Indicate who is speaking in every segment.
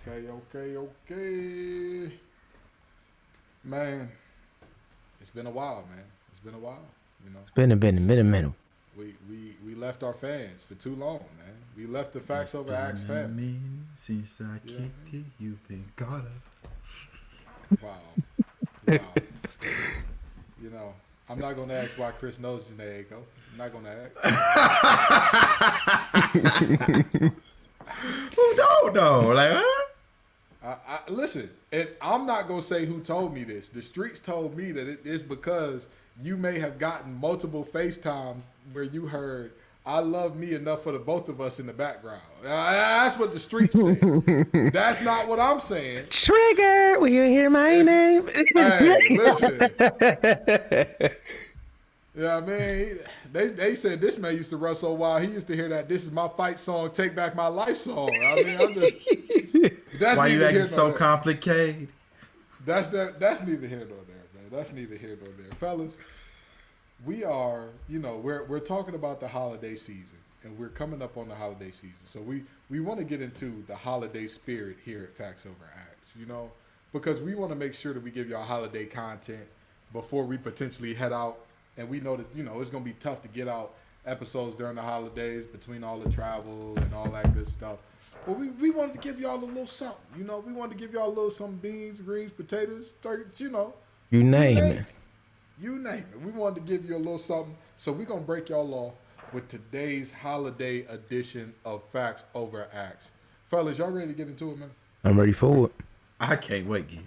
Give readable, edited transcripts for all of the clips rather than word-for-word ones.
Speaker 1: Okay. Man, it's been a while, man. It's been a while, you know.
Speaker 2: Been a minute.
Speaker 1: We left our fans for too long, man. We left the Facts
Speaker 3: It's
Speaker 1: Over
Speaker 3: been
Speaker 1: Acts
Speaker 3: a
Speaker 1: family.
Speaker 3: minute since I
Speaker 1: You know what
Speaker 3: kicked it. You've been caught up.
Speaker 1: I mean? Wow. You know, I'm not gonna ask why Chris knows Janae Aiko. I'm not gonna ask.
Speaker 3: Who don't know? Like, huh?
Speaker 1: Listen, and I'm not gonna say who told me this. The streets told me that it is because you may have gotten multiple FaceTimes where you heard "I love me enough for the both of us" in the background. That's what the streets say. That's not what I'm saying.
Speaker 2: Trigger, will you hear my name?
Speaker 1: Hey, listen. Yeah, I mean, they said this man used to run so wild. He used to hear that "This Is My Fight" song, "Take Back My Life" song. I mean, I'm just. That's
Speaker 3: Why you
Speaker 1: neither
Speaker 3: acting
Speaker 1: here
Speaker 3: so
Speaker 1: nor there.
Speaker 3: complicated?
Speaker 1: That's neither here nor there, man. That's neither here nor there, fellas. We are, we're talking about the holiday season, and we're coming up on the holiday season. So we want to get into the holiday spirit here at Facts Over Acts, because we want to make sure that we give y'all holiday content before we potentially head out. And we know that, it's going to be tough to get out episodes during the holidays between all the travel and all that good stuff. But we wanted to give y'all a little something, We wanted to give y'all a little some beans, greens, potatoes, turkeys,
Speaker 2: You name it.
Speaker 1: You name it. We wanted to give you a little something. So we're going to break y'all off with today's holiday edition of Facts Over Acts. Fellas, y'all ready to get into it, man?
Speaker 2: I'm ready for it.
Speaker 3: I can't wait, Gibbs.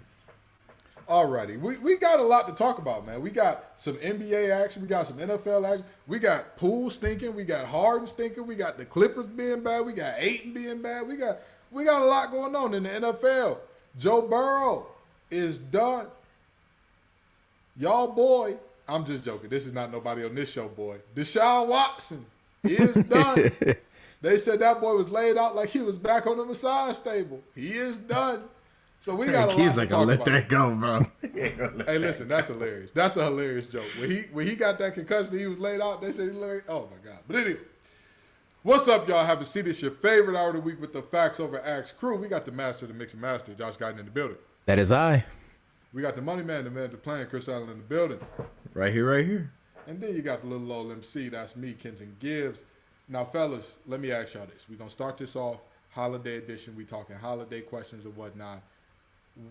Speaker 1: Alrighty. We got a lot to talk about, man. We got some NBA action. We got some NFL action. We got Poole stinking. We got Harden stinking. We got the Clippers being bad. We got Ayton being bad. We got a lot going on in the NFL. Joe Burrow is done. Y'all boy, I'm just joking. This is not nobody on this show, boy. Deshaun Watson is done. They said that boy was laid out like he was back on the massage table. He is done. So we got a lot
Speaker 3: Kids
Speaker 1: to
Speaker 3: ain't
Speaker 1: talk
Speaker 3: gonna let
Speaker 1: about.
Speaker 3: that go, bro.
Speaker 1: Hey, listen, that's hilarious. That's a hilarious joke. When he got that concussion, he was laid out. They said he laid. Oh my God! But anyway, what's up, y'all? Have a seat. It's your favorite hour of the week with the Facts Over Acts crew. We got the master, the mix and master, Josh Guyton in the building.
Speaker 2: That is I.
Speaker 1: We got the money man, the man, the plan, Chris Allen in the building.
Speaker 3: Right here.
Speaker 1: And then you got the little old MC. That's me, Kenton Gibbs. Now, fellas, let me ask y'all this. We're gonna start this off holiday edition. We talking holiday questions and whatnot.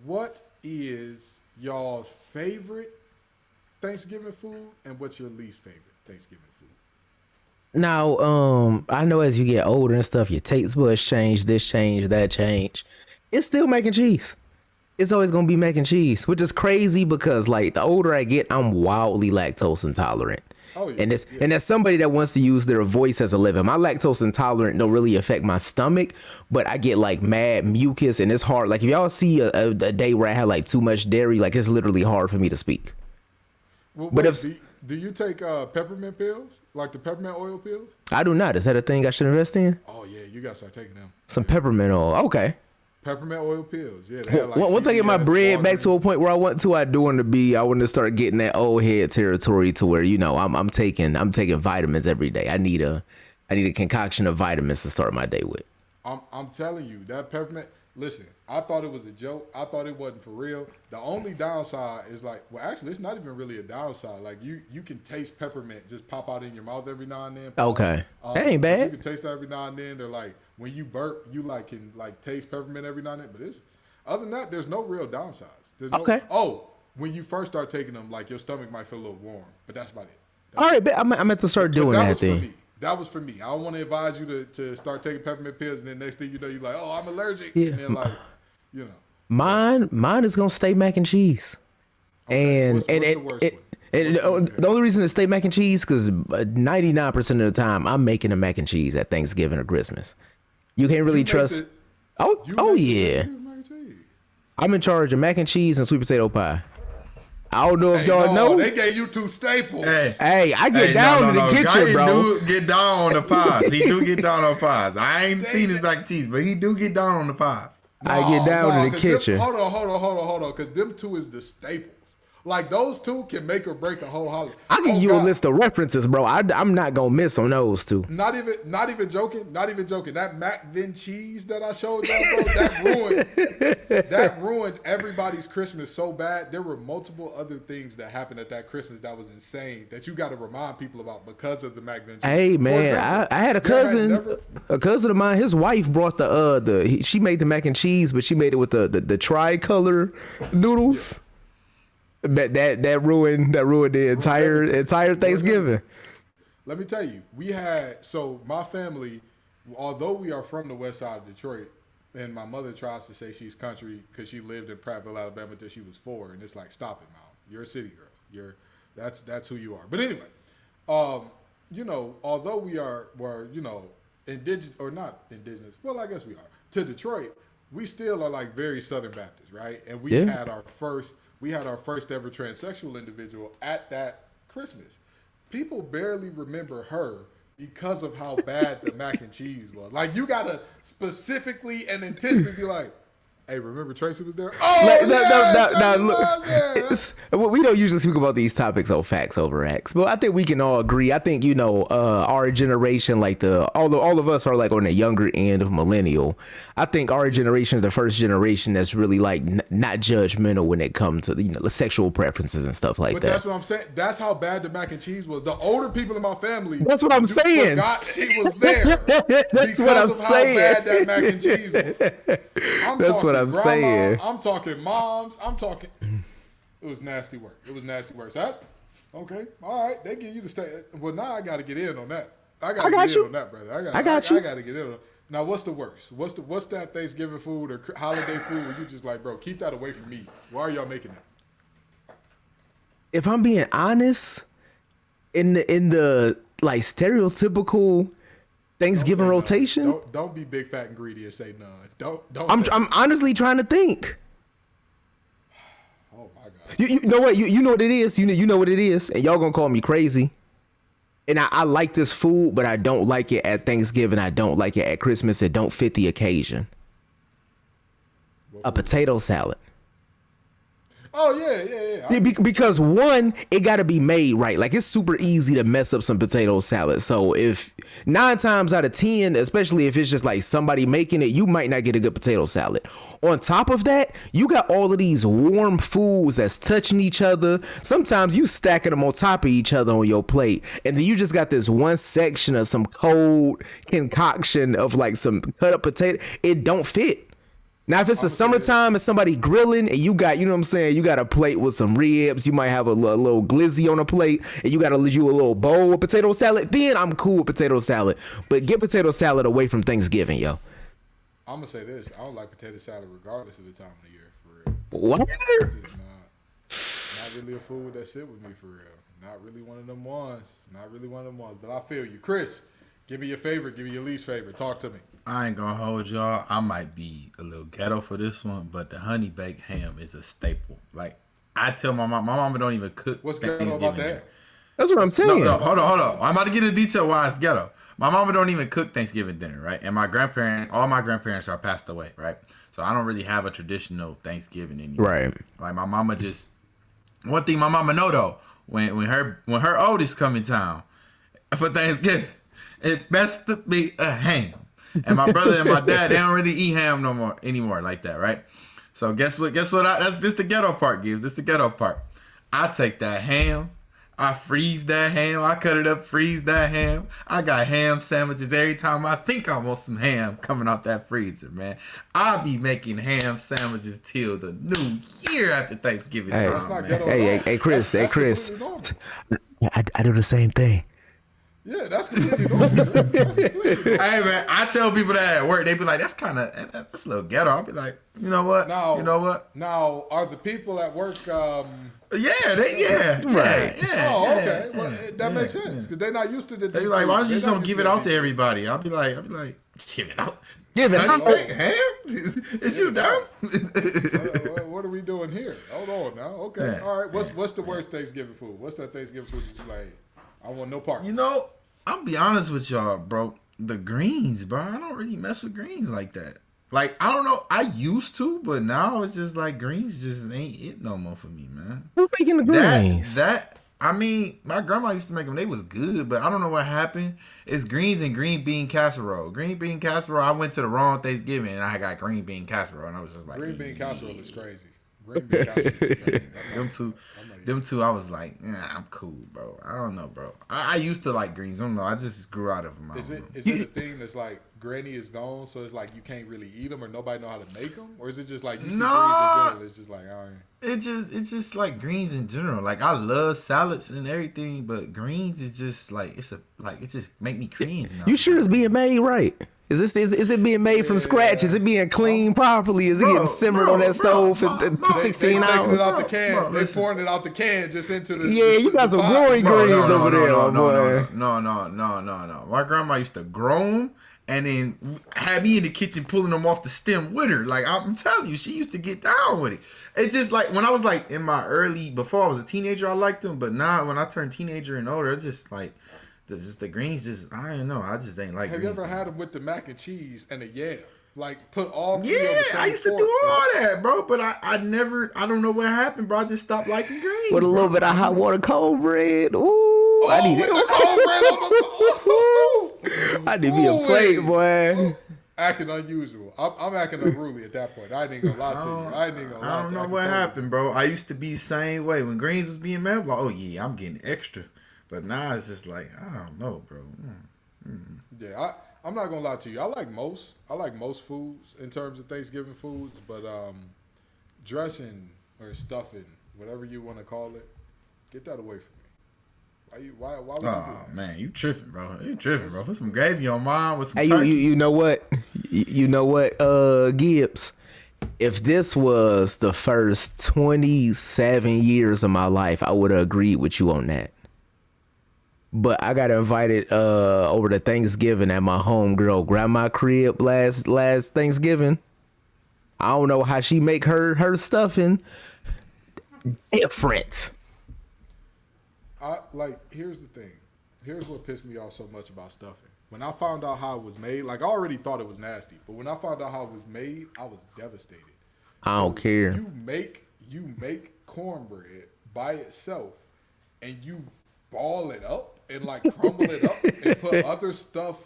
Speaker 1: What is y'all's favorite Thanksgiving food, and what's your least favorite Thanksgiving food?
Speaker 2: Now, I know as you get older and stuff, your taste buds change, this change, that change. It's still mac and cheese. It's always gonna be mac and cheese, which is crazy because like the older I get, I'm wildly lactose intolerant.
Speaker 1: Oh, yeah.
Speaker 2: And as somebody that wants to use their voice as a living, my lactose intolerant don't really affect my stomach, but I get like mad mucus and it's hard. Like if y'all see a day where I have like too much dairy, like it's literally hard for me to speak.
Speaker 1: Well,
Speaker 2: But
Speaker 1: wait,
Speaker 2: if
Speaker 1: do you take peppermint pills, like the peppermint oil pills?
Speaker 2: I do not, is that a thing I should invest in?
Speaker 1: Oh yeah, you gotta start taking them.
Speaker 2: Some peppermint oil. Okay.
Speaker 1: Peppermint oil pills. Yeah. They have, like,
Speaker 2: Once I get my
Speaker 1: CVS,
Speaker 2: bread back to a
Speaker 1: Walgreens.
Speaker 2: point where I want to, I want to start getting that old head territory to where I'm taking vitamins every day. I need a concoction of vitamins to start my day with.
Speaker 1: I'm telling you, that peppermint. Listen, I thought it was a joke. I thought it wasn't for real. The only downside is actually, it's not even really a downside. Like you can taste peppermint just pop out in your mouth every now and then.
Speaker 2: Okay, that ain't bad.
Speaker 1: You can taste that every now and then. They're like when you burp, you can taste peppermint every now and then. But other than that, there's no real downsides. There's no,
Speaker 2: Okay.
Speaker 1: Oh, when you first start taking them, your stomach might feel a little warm, but that's about it.
Speaker 2: All right, I'm at to start doing that
Speaker 1: was
Speaker 2: thing.
Speaker 1: For me. That was for me. I don't want to advise you to start taking peppermint pills, and then next thing you know, you're like, oh, I'm allergic.
Speaker 2: Yeah.
Speaker 1: And then
Speaker 2: Mine is gonna stay mac and cheese.
Speaker 1: Okay.
Speaker 2: And
Speaker 1: What's the worst one?
Speaker 2: the only reason to stay mac and cheese because 99% of the time I'm making a mac and cheese at Thanksgiving or Christmas. You can't really trust. Yeah. I'm in charge of mac and cheese and sweet potato pie. I don't know if y'all know.
Speaker 1: They gave you two staples.
Speaker 2: Hey, I get down in the kitchen, bro.
Speaker 3: He do get down on the pies. He do get down on pies. I ain't seen his mac and cheese, but he do get down on the pies.
Speaker 2: I get down in the kitchen.
Speaker 1: Hold on. Because them two is the staples. Like those two can make or break a whole holiday.
Speaker 2: I'll give you a list of references, bro. I'm not gonna miss on those two.
Speaker 1: Not even joking. That mac then cheese that I showed y'all, bro, that ruined everybody's Christmas so bad. There were multiple other things that happened at that Christmas that was insane that you got to remind people about because of the mac then cheese.
Speaker 2: Hey man, example, I had a cousin of mine. His wife brought she made the mac and cheese, but she made it with the tricolor noodles. Yeah. That ruined the entire Thanksgiving.
Speaker 1: Let me tell you, my family, although we are from the west side of Detroit, and my mother tries to say she's country because she lived in Prattville, Alabama until she was 4, and it's like, stop it, Mom. You're a city girl. That's who you are. But anyway, although we're indigenous or not indigenous, well, I guess we are to Detroit, we still are like very Southern Baptist, right? And we had our first ever transsexual individual at that Christmas. People barely remember her because of how bad the mac and cheese was. Like, you gotta specifically and intentionally be like, hey, remember Tracy was there?
Speaker 2: Look, we don't usually speak about these topics on Facts Over Acts, but I think we can all agree. I think, our generation, like all of us are like on the younger end of millennial. I think our generation is the first generation that's really like not judgmental when it comes to, the sexual preferences and stuff like that.
Speaker 1: But that's what I'm saying. That's how bad the mac and cheese was. The older people in my family.
Speaker 2: That's what I'm saying.
Speaker 1: Forgot she was there.
Speaker 2: That's what I'm saying.
Speaker 1: How bad that mac and cheese was.
Speaker 2: That's what I'm saying.
Speaker 1: I'm talking moms. It was nasty work. So okay, all right. They get you to stay. Well, now I got to get in on that. I got to get in on that, brother. I got to get in on. Now, what's the worst? What's that Thanksgiving food or holiday food where you just like, bro, keep that away from me? Why are y'all making that?
Speaker 2: If I'm being honest, in the like stereotypical Thanksgiving rotation,
Speaker 1: don't be big fat and greedy and say none. Don't.
Speaker 2: I'm honestly trying to think.
Speaker 1: Oh my God.
Speaker 2: You know what? You know what it is. You know what it is, and y'all gonna call me crazy. And I like this food, but I don't like it at Thanksgiving. I don't like it at Christmas. It don't fit the occasion. A potato salad.
Speaker 1: Oh, yeah.
Speaker 2: Because one, it got to be made right. Like, it's super easy to mess up some potato salad. So if 9 times out of 10, especially if it's just like somebody making it, you might not get a good potato salad. On top of that, you got all of these warm foods that's touching each other. Sometimes you stacking them on top of each other on your plate. And then you just got this one section of some cold concoction of like some cut up potato. It don't fit. Now, if it's the summertime and somebody grilling and you got, you got a plate with some ribs, you might have a little glizzy on a plate and you got a little bowl of potato salad, then I'm cool with potato salad. But get potato salad away from Thanksgiving, yo.
Speaker 1: I'm going to say this. I don't like potato salad regardless of the time of the year, for real.
Speaker 2: What?
Speaker 1: It's not really a food that sit with me, for real. Not really one of them ones. But I feel you. Chris, give me your favorite. Give me your least favorite. Talk to me.
Speaker 3: I ain't gonna hold y'all. I might be a little ghetto for this one, but the honey baked ham is a staple. Like, I tell my mama don't even cook.
Speaker 1: What's ghetto about that?
Speaker 2: That's what I'm saying.
Speaker 3: No, hold on. I'm about to get into detail why it's ghetto. My mama don't even cook Thanksgiving dinner, right? And all my grandparents are passed away, right? So I don't really have a traditional Thanksgiving anymore.
Speaker 2: Right.
Speaker 3: Like, my mama just, one thing my mama know though, when her oldest come in town for Thanksgiving, it best to be a ham. And my brother and my dad, they don't really eat ham no more anymore like that, right? So guess what? This the ghetto part, Gibbs. This the ghetto part. I take that ham, I freeze that ham, I cut it up, freeze that ham. I got ham sandwiches every time I think I want some ham coming out that freezer, man. I'll be making ham sandwiches till the new year after Thanksgiving time.
Speaker 2: Hey, Chris. I do the same thing.
Speaker 1: Yeah, that's completely normal.
Speaker 3: Hey, man, I tell people that at work, they be like, that's a little ghetto. I'll be like, you know what?
Speaker 1: Now, are the people at work...
Speaker 3: Yeah.
Speaker 2: Right.
Speaker 3: Yeah.
Speaker 1: Oh, okay. Well, that makes sense, because they're not used to the...
Speaker 3: They be like, why don't you just don't give it out to everybody? I'll be like, give it out.
Speaker 2: Give it out.
Speaker 3: Ham? Is you dumb?
Speaker 1: What are we doing here? Hold on now. Okay. Yeah. All right. What's the worst Thanksgiving food? What's that Thanksgiving food that you like... I want no part.
Speaker 3: I'll be honest with y'all, bro. The greens, bro. I don't really mess with greens like that. Like, I don't know. I used to, but now it's just like greens just ain't it no more for me, man.
Speaker 2: Who's making the greens?
Speaker 3: I mean, my grandma used to make them. They was good, but I don't know what happened. It's greens and green bean casserole. Green bean casserole. I went to the wrong Thanksgiving and I got green bean casserole, and I was just like,
Speaker 1: green bean casserole is crazy. Green bean casserole is crazy.
Speaker 3: Them two, I was like, I'm cool, bro. I don't know, bro. I used to like greens. I don't know. I just grew out of them.
Speaker 1: Is it a thing that's like granny is gone, so it's like you can't really eat them or nobody know how to make them? Or is it just like you see greens in general, it's just like, all right.
Speaker 3: It's just like greens in general. Like, I love salads and everything, but greens is just like, it just make me cringe.
Speaker 2: You sure it's being made right? Is it being made from scratch? Is it being cleaned properly? Is it getting simmered on that stove for 16 hours?
Speaker 1: Taking it out the can. They pouring it out the can just into the.
Speaker 2: Yeah, you got some glory greens over there, boy.
Speaker 3: No. My grandma used to grow them and then had me in the kitchen pulling them off the stem with her. Like, I'm telling you, she used to get down with it. It's just like when I was like in my before I was a teenager, I liked them, but now when I turned teenager and older, it's just like. The greens I don't know. I just ain't like.
Speaker 1: Have
Speaker 3: greens,
Speaker 1: you ever had them with the mac and cheese and the yam? Like put all.
Speaker 3: Yeah, I used to do all that, bro. But I never. I don't know what happened, bro. I just stopped liking greens.
Speaker 2: With a little bit of hot water cornbread. Ooh, I need it. I need me a plate, boy.
Speaker 1: Acting unusual. I'm acting unruly at that point. I ain't gonna lie to you.
Speaker 3: I don't know what happened, bro. I used to be the same way when greens was being made. Like, oh yeah, I'm getting extra. But now it's just like, I don't know, bro.
Speaker 1: Yeah, I'm not gonna lie to you. I like most foods in terms of Thanksgiving foods, but dressing or stuffing, whatever you want to call it, get that away from me. Why would you do that?
Speaker 3: Man, you tripping, bro. Put some gravy on mine with some turkey.
Speaker 2: You know what? You know what, Gibbs? If this was the first 27 years of my life, I would have agreed with you on that. But I got invited over to Thanksgiving at my homegirl grandma crib last Thanksgiving. I don't know how she make her stuffing different.
Speaker 1: Here's the thing. Here's what pissed me off so much about stuffing. When I found out how it was made, like I already thought it was nasty, but when I found out how it was made, I was devastated.
Speaker 2: I don't care.
Speaker 1: You make cornbread by itself, and you ball it up and like crumble it up and put other stuff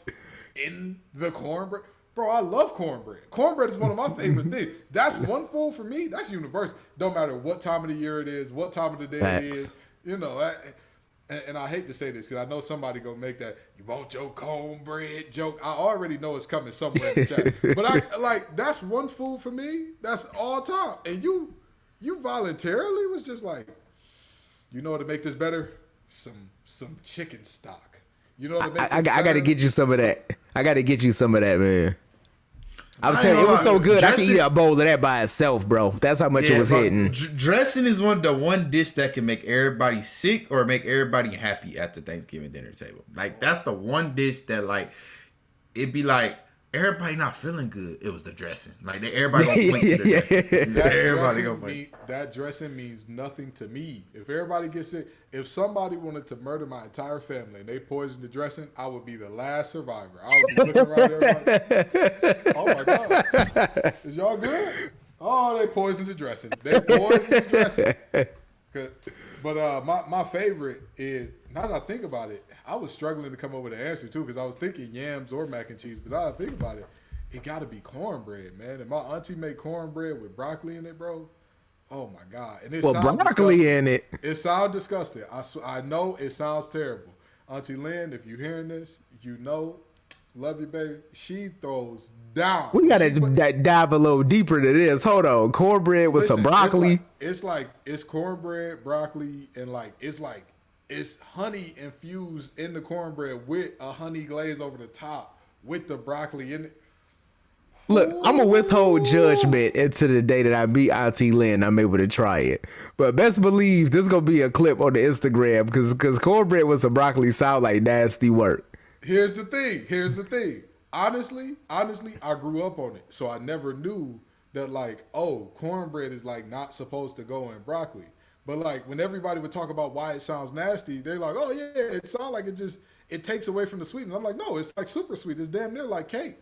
Speaker 1: in the cornbread. Bro, I love cornbread. Cornbread is one of my favorite things. That's one food for me. That's universal. Don't matter what time of the year it is, what time of the day it is. You know, and I hate to say this because I know somebody gonna make that "you want your cornbread" joke. I already know it's coming somewhere in the chat. But that's one food for me. That's all time. And you voluntarily was just like, you know what to make this better? Some chicken stock. You know what to make this
Speaker 2: I gotta get you some of that. I gotta get you some of that, man. I'm telling you, it was so good. I could eat a bowl of that by itself, bro. That's how much it was hitting.
Speaker 3: Dressing is one dish that can make everybody sick or make everybody happy at the Thanksgiving dinner table. Like, that's the one dish that, like, it'd be like, everybody not feeling good. It was the dressing. Like, everybody gonna point to the dressing.
Speaker 1: That dressing means nothing to me. If everybody gets sick, if somebody wanted to murder my entire family and they poisoned the dressing, I would be the last survivor. I would be looking around everybody. Oh my God, is y'all good? Oh, they poisoned the dressing. They poisoned the dressing. But my favorite is, now that I think about it, I was struggling to come up with an answer too because I was thinking yams or mac and cheese. But now that I think about it, it got to be cornbread, man. And my auntie made cornbread with broccoli in it, bro. Oh my God! And
Speaker 2: broccoli in it.
Speaker 1: It sounds disgusting. I know it sounds terrible. Auntie Lynn, if you're hearing this, you know, love you, baby. She throws down.
Speaker 2: We gotta dive a little deeper to this. Hold on, cornbread with some broccoli.
Speaker 1: It's cornbread, broccoli, and it's honey infused in the cornbread with a honey glaze over the top with the broccoli in it.
Speaker 2: Look, I'm going to withhold judgment until the day that I meet Auntie Lynn. I'm able to try it. But best believe this is going to be a clip on the Instagram because cornbread with some broccoli sound like nasty work.
Speaker 1: Here's the thing. Honestly, I grew up on it. So I never knew that cornbread is not supposed to go in broccoli. But when everybody would talk about why it sounds nasty, they're like, oh yeah, it sounds like it takes away from the sweetness. I'm like, no, it's super sweet. It's damn near like cake.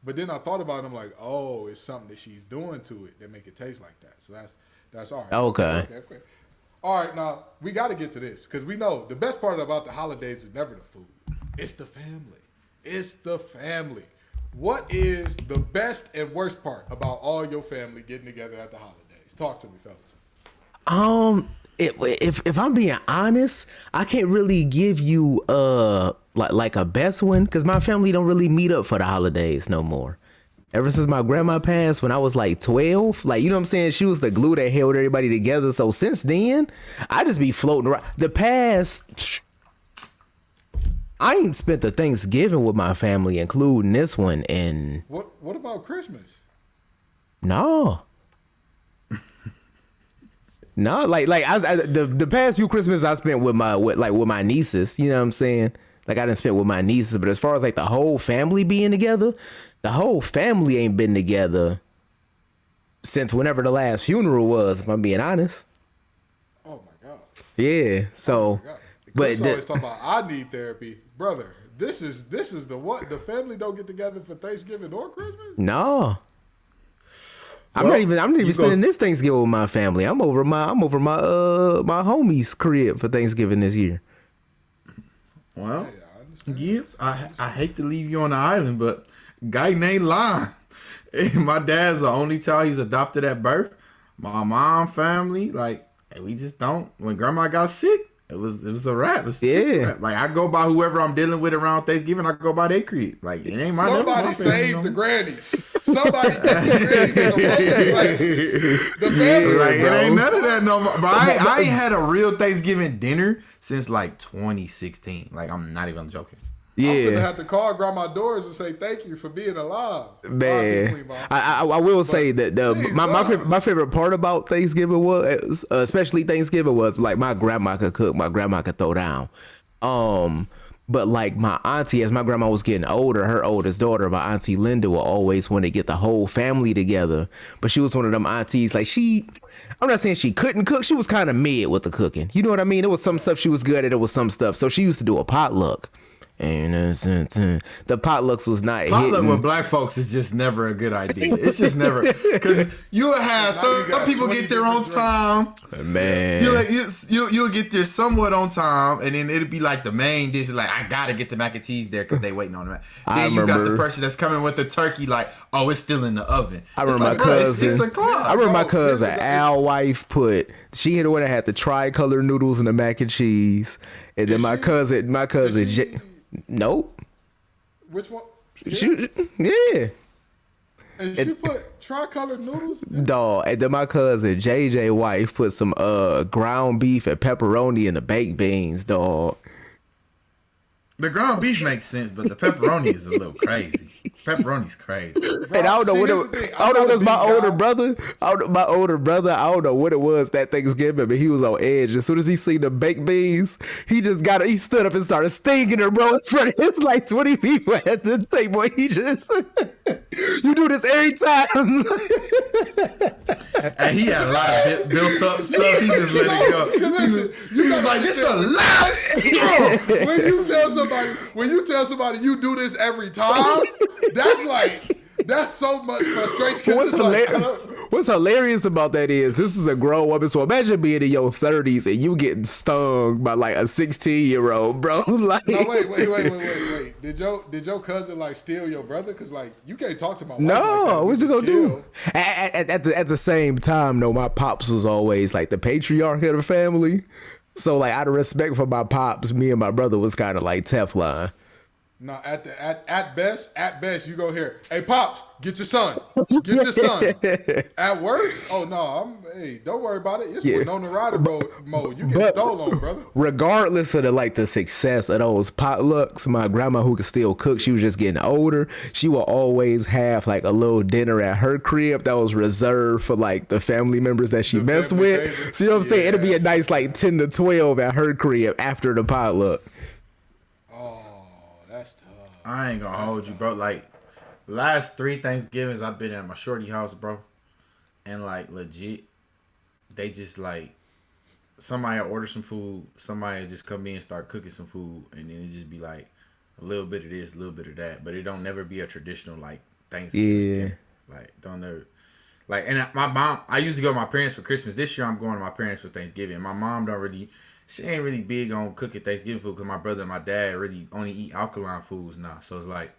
Speaker 1: But then I thought about it. I'm like, oh, it's something that she's doing to it that make it taste like that. So that's all right.
Speaker 2: Okay.
Speaker 1: All right, now we got to get to this because we know the best part about the holidays is never the food. It's the family. It's the family. What is the best and worst part about all your family getting together at the holidays? Talk to me, fellas.
Speaker 2: If I'm being honest, I can't really give you like a best one because my family don't really meet up for the holidays no more. Ever since my grandma passed when I was like 12, like, you know what I'm saying? She was the glue that held everybody together. So since then, I just be floating around. The past, I ain't spent the Thanksgiving with my family, including this one. And
Speaker 1: what about Christmas?
Speaker 2: No. No, like the past few Christmas I spent with my nieces, you know what I'm saying? Like I didn't spend with my nieces, but as far as like the whole family being together, the whole family ain't been together since whenever the last funeral was, if I'm being honest.
Speaker 1: Oh my God.
Speaker 2: Yeah. So
Speaker 1: but always talk about I need therapy. Brother, this is the what? The family don't get together for Thanksgiving or Christmas?
Speaker 2: No. I'm not even spending this Thanksgiving with my family. I'm over my my homie's crib for Thanksgiving this year.
Speaker 3: Well, Gibbs, I hate to leave you on the island, but Guyton ain't lying. My dad's the only child. He's adopted at birth. My mom family, like, we just don't. When grandma got sick, it was a wrap. A wrap. Like, I go by whoever I'm dealing with around Thanksgiving. I go by their crib. Like, it ain't my
Speaker 1: Somebody saved the grannies. Somebody get the grannies in the places. The family,
Speaker 3: like, it ain't none of that no more. But I ain't had a real Thanksgiving dinner since like 2016. Like, I'm not even joking.
Speaker 1: Yeah, I'm gonna have to call grandma doors and say thank you for being alive.
Speaker 2: Man, I will say that my favorite part about Thanksgiving was, especially Thanksgiving, was like my grandma could cook, my grandma could throw down. But like my auntie, as my grandma was getting older, her oldest daughter, my auntie Linda, will always want to get the whole family together. But she was one of them aunties, like I'm not saying she couldn't cook. She was kind of mid with the cooking. You know what I mean? It was some stuff she was good at. It was some stuff. So she used to do a potluck. And the potlucks was not
Speaker 3: potluck with black folks is just never a good idea. It's just never, because you'll have some people get there on time.
Speaker 2: Man,
Speaker 3: you'll get there somewhat on time, and then it'll be like the main dish. Like, I gotta get the mac and cheese there because they waiting on it. Then you got the person that's coming with the turkey. Like, oh, it's still in the oven.
Speaker 2: I remember my cousin.
Speaker 3: It's 6 o'clock.
Speaker 2: I remember my cousin Al wife she had the one that had the tricolor noodles and the mac and cheese, and then my cousin Nope.
Speaker 1: Which one?
Speaker 2: Yeah.
Speaker 1: And she put tricolor noodles?
Speaker 2: Dog. And then my cousin JJ wife put some ground beef and pepperoni in the baked beans, dog.
Speaker 3: The ground beef makes sense, but the pepperoni is a little crazy. Pepperoni's crazy.
Speaker 2: And I don't know what it was. My older brother, I don't know what it was that Thanksgiving, but he was on edge. As soon as he seen the baked beans, he stood up and started stinging her, bro, in front of his like 20 people at the table. He just, you do this every time.
Speaker 3: And he had a lot of built up stuff. He just let it go. He was like, this is the last straw.
Speaker 1: When you tell somebody you do this every time, that's so much frustration.
Speaker 2: What's hilarious about that is this is a grown woman. So imagine being in your 30s and you getting stung by like a 16-year-old, bro. Like,
Speaker 1: no, wait. Did your cousin like steal your brother? Because like you can't talk to my wife.
Speaker 2: No, what's it gonna
Speaker 1: do?
Speaker 2: At the same time, though, my pops was always like the patriarch of the family. So like out of respect for my pops, me and my brother was kind of like Teflon.
Speaker 1: No, at best, you go here. Hey, pops, get your son. Get your son. At worst, oh no, don't worry about it. It's Winona Ryder mode. You get stolen, brother.
Speaker 2: Regardless of the success of those potlucks, my grandma, who could still cook, she was just getting older. She will always have like a little dinner at her crib that was reserved for like the family members that she messed with. So you know what I'm saying? It'll be a nice like 10 to 12 at her crib after the potluck.
Speaker 3: I ain't gonna hold you, bro. Like, last 3 Thanksgivings I've been at my shorty house, bro. And, like, legit, they just, like, somebody order some food, somebody just come in and start cooking some food, and then it just be, like, a little bit of this, a little bit of that. But it don't never be a traditional, like, Thanksgiving.
Speaker 2: Yeah.
Speaker 3: Like, don't ever. Like, and my mom, I used to go to my parents for Christmas. This year, I'm going to my parents for Thanksgiving. My mom don't really, she ain't really big on cooking Thanksgiving food because my brother and my dad really only eat alkaline foods now. So it's like,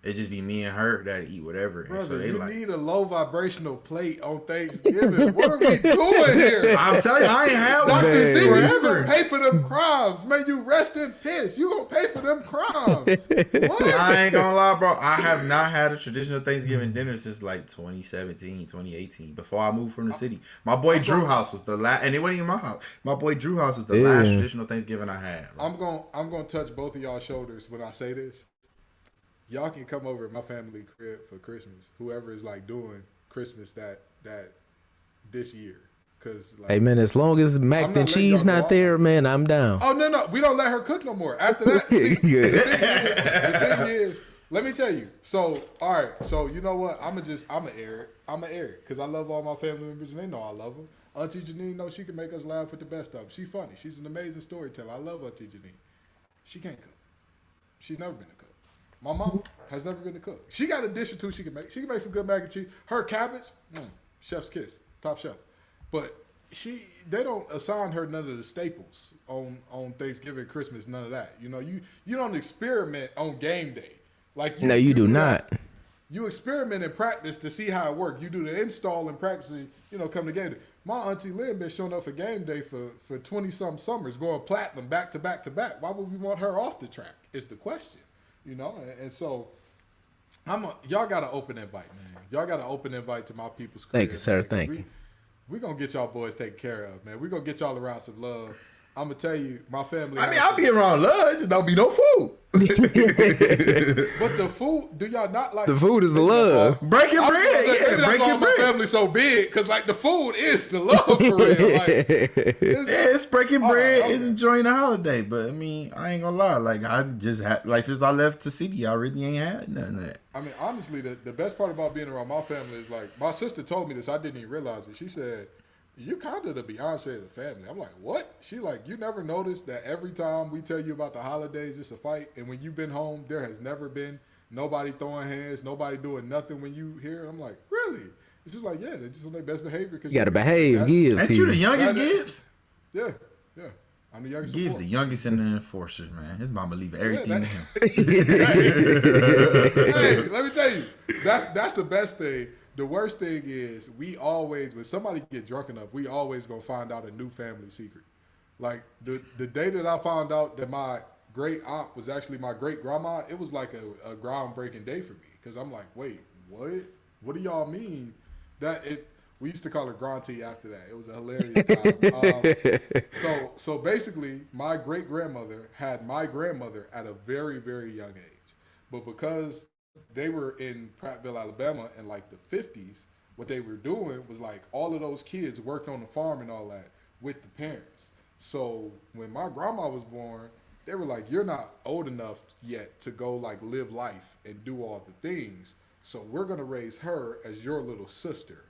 Speaker 3: it just be me and her that eat whatever.
Speaker 1: Brother,
Speaker 3: and so they
Speaker 1: you
Speaker 3: like,
Speaker 1: need a low vibrational plate on Thanksgiving. What are we doing here?
Speaker 3: I'm telling you, I ain't had one
Speaker 1: That's
Speaker 3: since
Speaker 1: you
Speaker 3: forever.
Speaker 1: gonna pay for them crimes, man. You rest in piss. You gonna pay for them crimes. What?
Speaker 3: I ain't gonna lie, bro. I have not had a traditional Thanksgiving dinner since like 2017, 2018, before I moved from the city. My boy Drew house was the last, and it wasn't even my house. My boy Drew house was the last traditional Thanksgiving I had. Bro.
Speaker 1: I'm gonna touch both of y'all shoulders when I say this. Y'all can come over at my family crib for Christmas. Whoever is like doing Christmas that this year, cause like,
Speaker 2: Hey man, as long as mac and cheese not there, man, I'm down.
Speaker 1: Oh no, we don't let her cook no more. After that, see, the thing is, let me tell you. So all right, so you know what? I'ma air it because I love all my family members and they know I love them. Auntie Janine knows she can make us laugh with the best of them. She's funny. She's an amazing storyteller. I love Auntie Janine. She can't cook. She's never been a cook. My mom has never been a cook. She got a dish or two she can make. She can make some good mac and cheese. Her cabbage, chef's kiss, top shelf. But they don't assign her none of the staples on Thanksgiving, Christmas, none of that. You know, you don't experiment on game day. Like
Speaker 2: No, you do not.
Speaker 1: You experiment and practice to see how it works. You do the install and practice, come to game day. My auntie Lynn been showing up for game day for 20-some summers, going platinum back to back to back. Why would we want her off the track? Is the question. And so y'all got an open invite, man. Y'all got an open invite to my people's career.
Speaker 2: Thank you, sir. Thank you.
Speaker 1: We're going to get y'all boys taken care of, man. We're going to get y'all around some love. I'm going to tell you, my family.
Speaker 3: I mean, I'll be around love. It just don't be no food.
Speaker 1: But the food, do y'all not like?
Speaker 2: The food is the love.
Speaker 3: Breaking bread. Yeah, breaking bread.
Speaker 1: My family so big because like the food is the love for real. Like,
Speaker 3: it's breaking bread and enjoying the holiday. But I mean, I ain't gonna lie. Like I just had since I left the city, I really ain't had none of that.
Speaker 1: I mean, honestly, the best part about being around my family is like my sister told me this. I didn't even realize it. She said, "You kind of the Beyonce of the family." I'm like, "What?" She like, "You never noticed that every time we tell you about the holidays, it's a fight, and when you've been home, there has never been nobody throwing hands, nobody doing nothing when you here." I'm like, "Really?" It's just like, yeah, they're just on their best behavior. Cause
Speaker 2: You gotta behave, Gibbs.
Speaker 3: Ain't you the youngest, Gibbs?
Speaker 1: Yeah. I'm the youngest.
Speaker 3: Gibbs, the youngest in the enforcers, man. His mama leave everything to him.
Speaker 1: Hey, let me tell you, that's the best thing. The worst thing is we always, when somebody get drunk enough, we always gonna find out a new family secret. Like the day that I found out that my great aunt was actually my great grandma, it was like a groundbreaking day for me because I'm like, wait, what? What do y'all mean? We used to call her Granty after that. It was a hilarious time. So basically, my great grandmother had my grandmother at a very, very young age, but because they were in Prattville, Alabama in like the 50s, what they were doing was like all of those kids worked on the farm and all that with the parents. So when my grandma was born, they were like, "You're not old enough yet to go like live life and do all the things. So we're going to raise her as your little sister."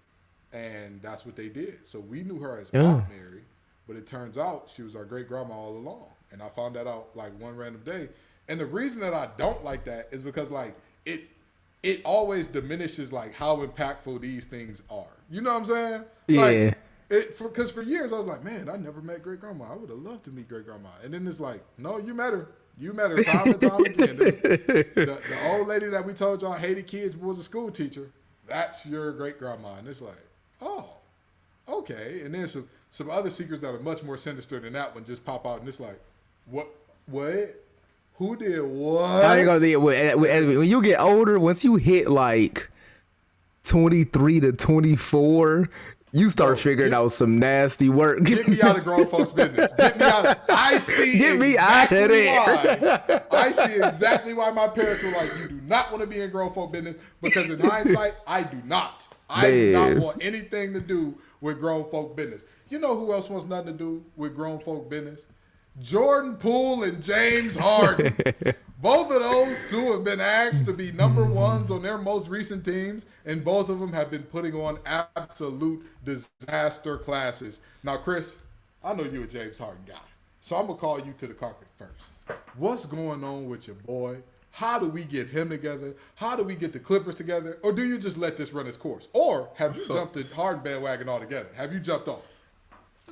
Speaker 1: And that's what they did. So we knew her as Aunt Mary, but it turns out she was our great grandma all along. And I found that out like one random day. And the reason that I don't like that is because like it always diminishes like how impactful these things are. You know what I'm saying?
Speaker 2: Yeah.
Speaker 1: Because for years I was like, man, I never met great grandma. I would have loved to meet great grandma. And then it's like, no, you met her. You met her time and time again. The old lady that we told y'all hated kids but was a school teacher, that's your great grandma. And it's like, oh, okay. And then some other secrets that are much more sinister than that one just pop out, and it's like, what? Who did what?
Speaker 2: I ain't gonna say when you get older, once you hit like 23 to 24, you start figuring out some nasty work.
Speaker 1: Get me out of grown folks' business. Get me out. I see exactly why my parents were like, you do not want to be in grown folk business, because in hindsight, I do not. I do not want anything to do with grown folk business. You know who else wants nothing to do with grown folk business? Jordan Poole and James Harden. Both of those two have been asked to be number ones on their most recent teams, and both of them have been putting on absolute disaster classes. Now, Chris, I know you're a James Harden guy, so I'm going to call you to the carpet first. What's going on with your boy how do we get him together? How do we get the Clippers together? Or do you just let this run its course? Or have you jumped the Harden bandwagon altogether? Have you jumped off?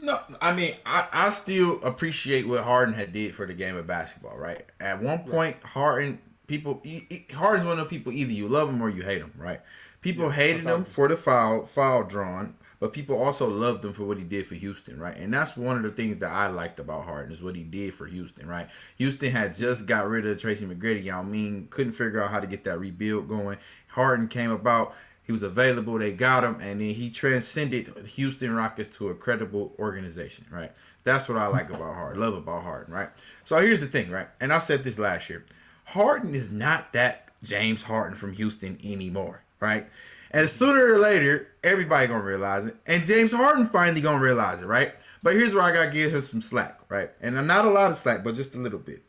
Speaker 3: No, I mean, I still appreciate what Harden had did for the game of basketball, right? At one point, Harden's one of the people, either you love him or you hate him, right? People hated him for the foul drawn, but people also loved him for what he did for Houston, right? And that's one of the things that I liked about Harden is what he did for Houston, right? Houston had just got rid of Tracy McGrady, couldn't figure out how to get that rebuild going. Harden came about. He was available. They got him, and then he transcended Houston Rockets to a credible organization, right? That's what I like about Harden, love about Harden, right? So here's the thing, right? And I said this last year. Harden is not that James Harden from Houston anymore, right? And sooner or later, everybody gonna realize it, and James Harden finally gonna realize it, right? But here's where I gotta give him some slack, right? And I'm not a lot of slack, but just a little bit.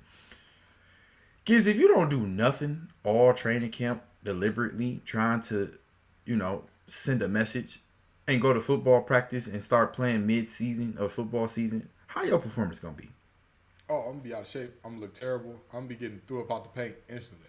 Speaker 3: Kids, if you don't do nothing all training camp, deliberately trying to send a message and go to football practice and start playing mid-season of football season, how your performance gonna be?
Speaker 1: Oh, I'm gonna be out of shape. I'm gonna look terrible. I'm gonna be getting threw up out the paint instantly.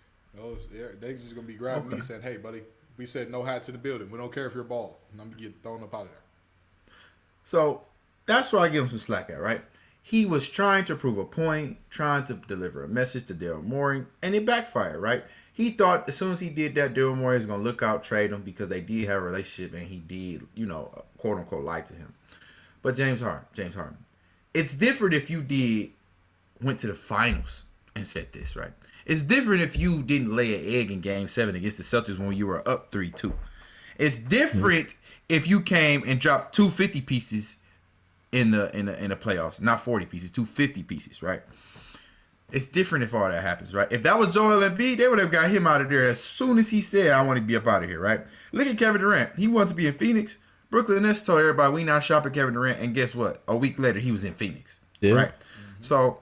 Speaker 1: They just gonna be grabbing me saying, "Hey, buddy, we said no hats in the building. We don't care if you're bald." And I'm gonna get thrown up out of there.
Speaker 3: So that's where I give him some slack at, right? He was trying to prove a point, trying to deliver a message to Daryl Morey, and it backfired, right? He thought as soon as he did that, Daryl Morey was going to look out, trade him because they did have a relationship and he did, quote unquote, lie to him. But James Harden. It's different if you went to the finals and said this, right? It's different if you didn't lay an egg in Game 7 against the Celtics when you were up 3-2. It's different if you came and dropped 250 pieces in the playoffs, not 40 pieces, 250 pieces, right? It's different if all that happens, right? If that was Joel Embiid, they would have got him out of there as soon as he said, "I want to be up out of here," right? Look at Kevin Durant. He wanted to be in Phoenix. Brooklyn Nets told everybody, "We not shopping Kevin Durant," and guess what? A week later, he was in Phoenix, right? So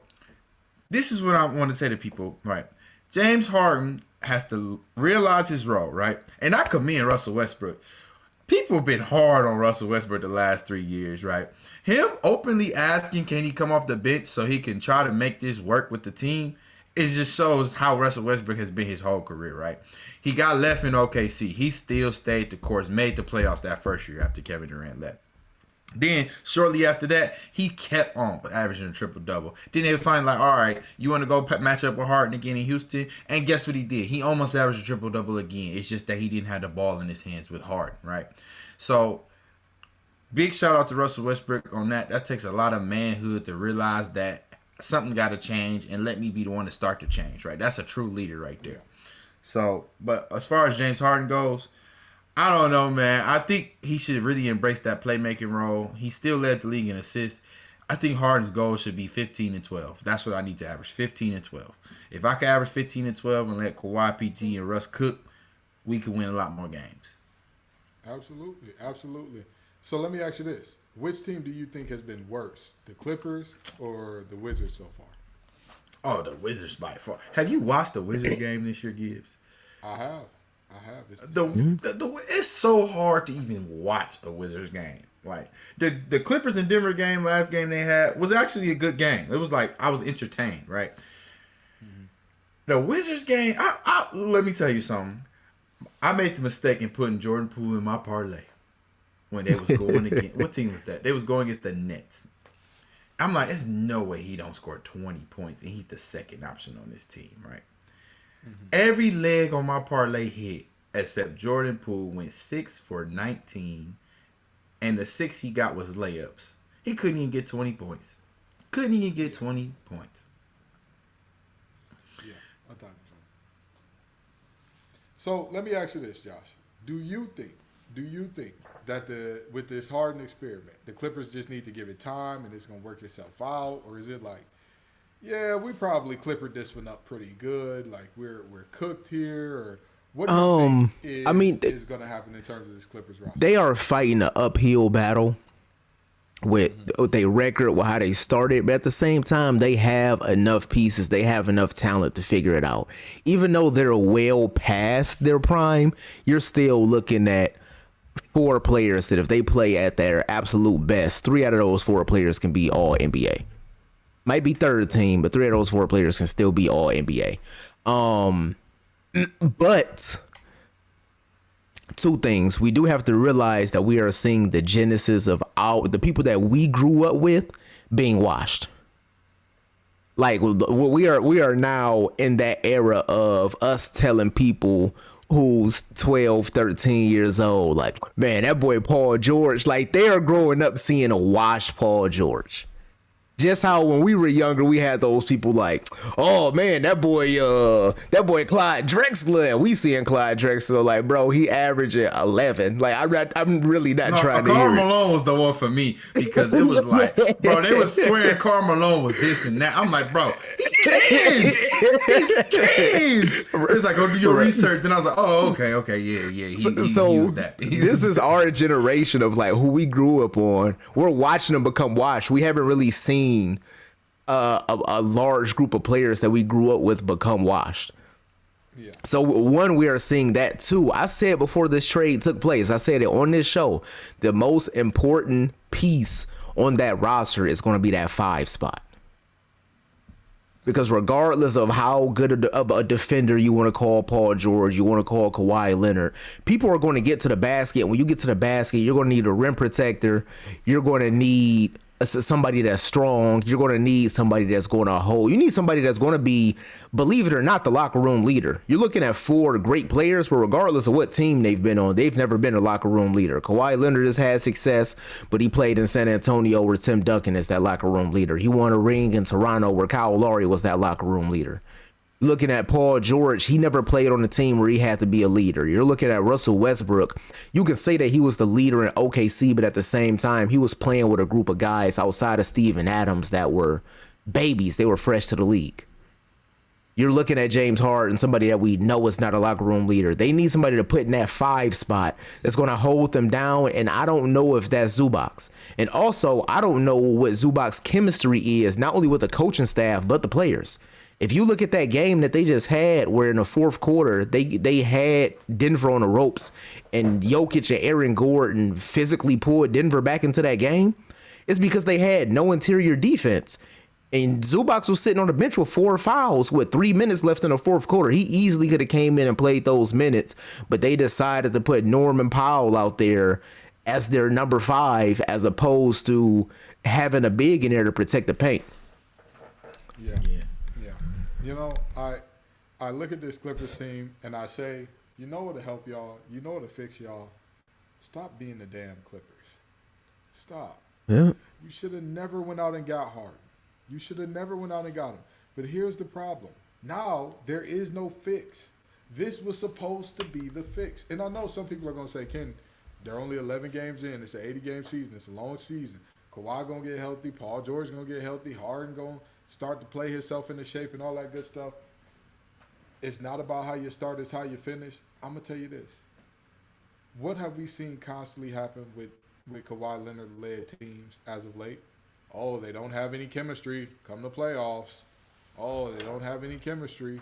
Speaker 3: this is what I want to say to people, right? James Harden has to realize his role, right? And I commend Russell Westbrook. People have been hard on Russell Westbrook the last 3 years, right? Him openly asking, can he come off the bench so he can try to make this work with the team, it just shows how Russell Westbrook has been his whole career, right? He got left in OKC. He still stayed the course, made the playoffs that first year after Kevin Durant left. Then, shortly after that, he kept on averaging a triple-double. Then they were finally like, all right, you want to go match up with Harden again in Houston? And guess what he did? He almost averaged a triple-double again. It's just that he didn't have the ball in his hands with Harden, right? So, big shout-out to Russell Westbrook on that. That takes a lot of manhood to realize that something got to change and let me be the one to start the change, right? That's a true leader right there. So, but as far as James Harden goes, I don't know, man. I think he should really embrace that playmaking role. He still led the league in assists. I think Harden's goal should be 15 and 12. That's what I need to average, 15 and 12. If I can average 15 and 12 and let Kawhi, PG, and Russ cook, we could win a lot more games.
Speaker 1: Absolutely, absolutely. So let me ask you this. Which team do you think has been worse, the Clippers or the Wizards so far?
Speaker 3: Oh, the Wizards by far. Have you watched the Wizards game this year, Gibbs?
Speaker 1: I have.
Speaker 3: It's so hard to even watch a Wizards game. Like the Clippers and Denver game, last game they had, was actually a good game. It was like I was entertained, right? Mm-hmm. The Wizards game, I let me tell you something. I made the mistake in putting Jordan Poole in my parlay when they was going against what team was that? They was going against the Nets. I'm like, there's no way he don't score 20 points and he's the second option on this team, right? Mm-hmm. Every leg on my parlay hit except Jordan Poole went 6 for 19, and the 6 he got was layups. He couldn't even get 20 points. Couldn't even get 20 points.
Speaker 1: Yeah, I thought so. So let me ask you this, Josh. Do you think that with this Harden experiment, the Clippers just need to give it time and it's gonna work itself out, or is it like, yeah, we probably clippered this one up pretty good, like we're cooked here, or what do you think is going to happen in terms of this Clippers roster?
Speaker 2: They are fighting an uphill battle with their record, with how they started, but at the same time, they have enough pieces, they have enough talent to figure it out. Even though they're well past their prime, you're still looking at 4 players that if they play at their absolute best, 3 out of those 4 players can be all NBA. Might be third team, but 3 of those 4 players can still be all NBA. But two things. We do have to realize that we are seeing the genesis of the people that we grew up with being washed. Like we are now in that era of us telling people who's 12, 13 years old, like, man, that boy Paul George, like they are growing up seeing a washed Paul George. Just how when we were younger, we had those people like, oh man, that boy Clyde Drexler, and we seeing Clyde Drexler like, bro, he averaging 11. Like I'm really not trying to hear it.
Speaker 3: Karl Malone was the one for me because it was like, bro, they was swearing Karl Malone was this and that. I'm like, bro, he's kids. It's like, go do your research, and I was like, oh, okay, yeah, he used that.
Speaker 2: This is our generation of like who we grew up on. We're watching them become washed. We haven't really seen a large group of players that we grew up with become washed. Yeah. So one, we are seeing that too. I said before this trade took place, I said it on this show, the most important piece on that roster is going to be that 5 spot. Because regardless of how good of a defender you want to call Paul George, you want to call Kawhi Leonard, people are going to get to the basket. And when you get to the basket, you're going to need a rim protector. You're going to need somebody that's strong. You're going to need somebody that's going to hold. You need somebody that's going to be, believe it or not, the locker room leader. You're looking at 4 great players, but regardless of what team they've been on, they've never been a locker room leader. Kawhi Leonard has had success, but he played in San Antonio where Tim Duncan is that locker room leader. He won a ring in Toronto where Kyle Lowry was that locker room leader. Looking at Paul George, he never played on a team where he had to be a leader. You're looking at Russell Westbrook. You can say that he was the leader in OKC, but at the same time, he was playing with a group of guys outside of Steven Adams that were babies. They were fresh to the league. You're looking at James Harden, somebody that we know is not a locker room leader. They need somebody to put in that 5 spot that's going to hold them down, and I don't know if that's Zubac. And also, I don't know what Zubac's chemistry is, not only with the coaching staff, but the players. If you look at that game that they just had where in the fourth quarter, they had Denver on the ropes and Jokic and Aaron Gordon physically pulled Denver back into that game, it's because they had no interior defense. And Zubac was sitting on the bench with 4 fouls with 3 minutes left in the fourth quarter. He easily could have came in and played those minutes, but they decided to put Norman Powell out there as their number 5 as opposed to having a big in there to protect the paint.
Speaker 1: Yeah. You know, I look at this Clippers team and I say, you know what'll help y'all? You know what'll fix y'all? Stop being the damn Clippers. Stop.
Speaker 2: Yeah.
Speaker 1: You should have never went out and got Harden. You should have never went out and got him. But here's the problem. Now there is no fix. This was supposed to be the fix. And I know some people are going to say, Ken, they're only 11 games in. It's an 80-game season. It's a long season. Kawhi going to get healthy. Paul George going to get healthy. Harden going to start to play himself into shape and all that good stuff. It's not about how you start, it's how you finish. I'm going to tell you this. What have we seen constantly happen with Kawhi Leonard-led teams as of late? Oh, they don't have any chemistry. Come to playoffs. Oh, they don't have any chemistry.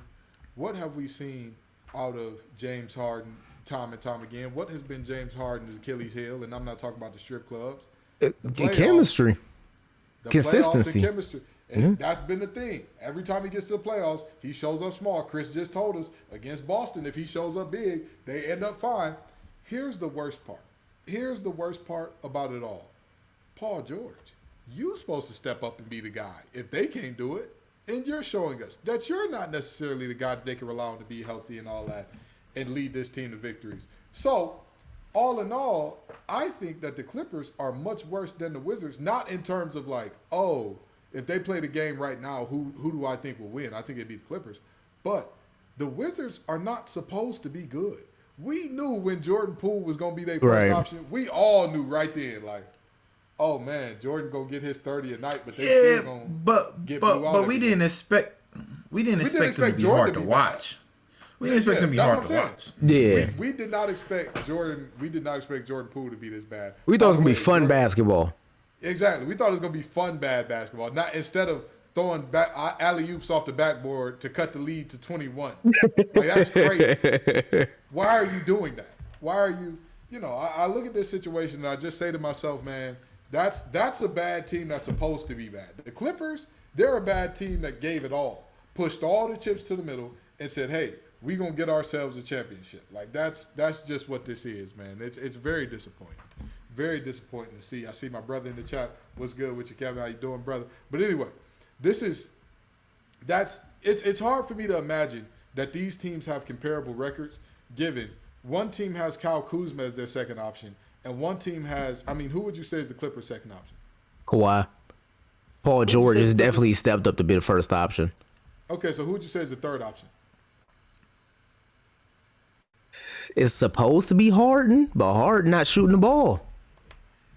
Speaker 1: What have we seen out of James Harden time and time again? What has been James Harden's Achilles heel? And I'm not talking about the strip clubs.
Speaker 2: Chemistry. Consistency.
Speaker 1: And chemistry. And that's been the thing. Every time he gets to the playoffs, he shows up small. Chris just told us against Boston, if he shows up big, they end up fine. Here's the worst part. Here's the worst part about it all. Paul George, you're supposed to step up and be the guy. If they can't do it, and you're showing us that you're not necessarily the guy that they can rely on to be healthy and all that and lead this team to victories. So, all in all, I think that the Clippers are much worse than the Wizards, not in terms of like, oh, if they play the game right now, who do I think will win? I think it'd be the Clippers. But the Wizards are not supposed to be good. We knew when Jordan Poole was going to be their first option. We all knew right then, like, oh, man, Jordan going to get his 30 a night, but they still going to get Blue out.
Speaker 3: But we didn't expect him to be hard to watch. We didn't expect him to be hard to watch.
Speaker 2: Yeah.
Speaker 1: We did not expect Jordan Poole to be this bad.
Speaker 2: We thought it was going to be fun basketball.
Speaker 1: Exactly. We thought it was going to be fun bad basketball. Not instead of throwing back alley-oops off the backboard to cut the lead to 21. Like, that's crazy. Why are you doing that? Why are you, I look at this situation and I just say to myself, man, that's a bad team that's supposed to be bad. The Clippers, they're a bad team that gave it all. Pushed all the chips to the middle. and said, "Hey, we gonna get ourselves a championship." Like that's just what this is, man. It's very disappointing. Very disappointing to see. I see my brother in the chat. What's good with you, Kevin? How you doing, brother? But anyway, it's hard for me to imagine that these teams have comparable records, given one team has Kyle Kuzma as their second option, and one team has, I mean, who would you say is the Clippers' second option?
Speaker 2: Kawhi. Paul George has definitely stepped up to be the first option.
Speaker 1: Okay, so who would you say is the third option?
Speaker 2: It's supposed to be Harden, but Harden not shooting the ball.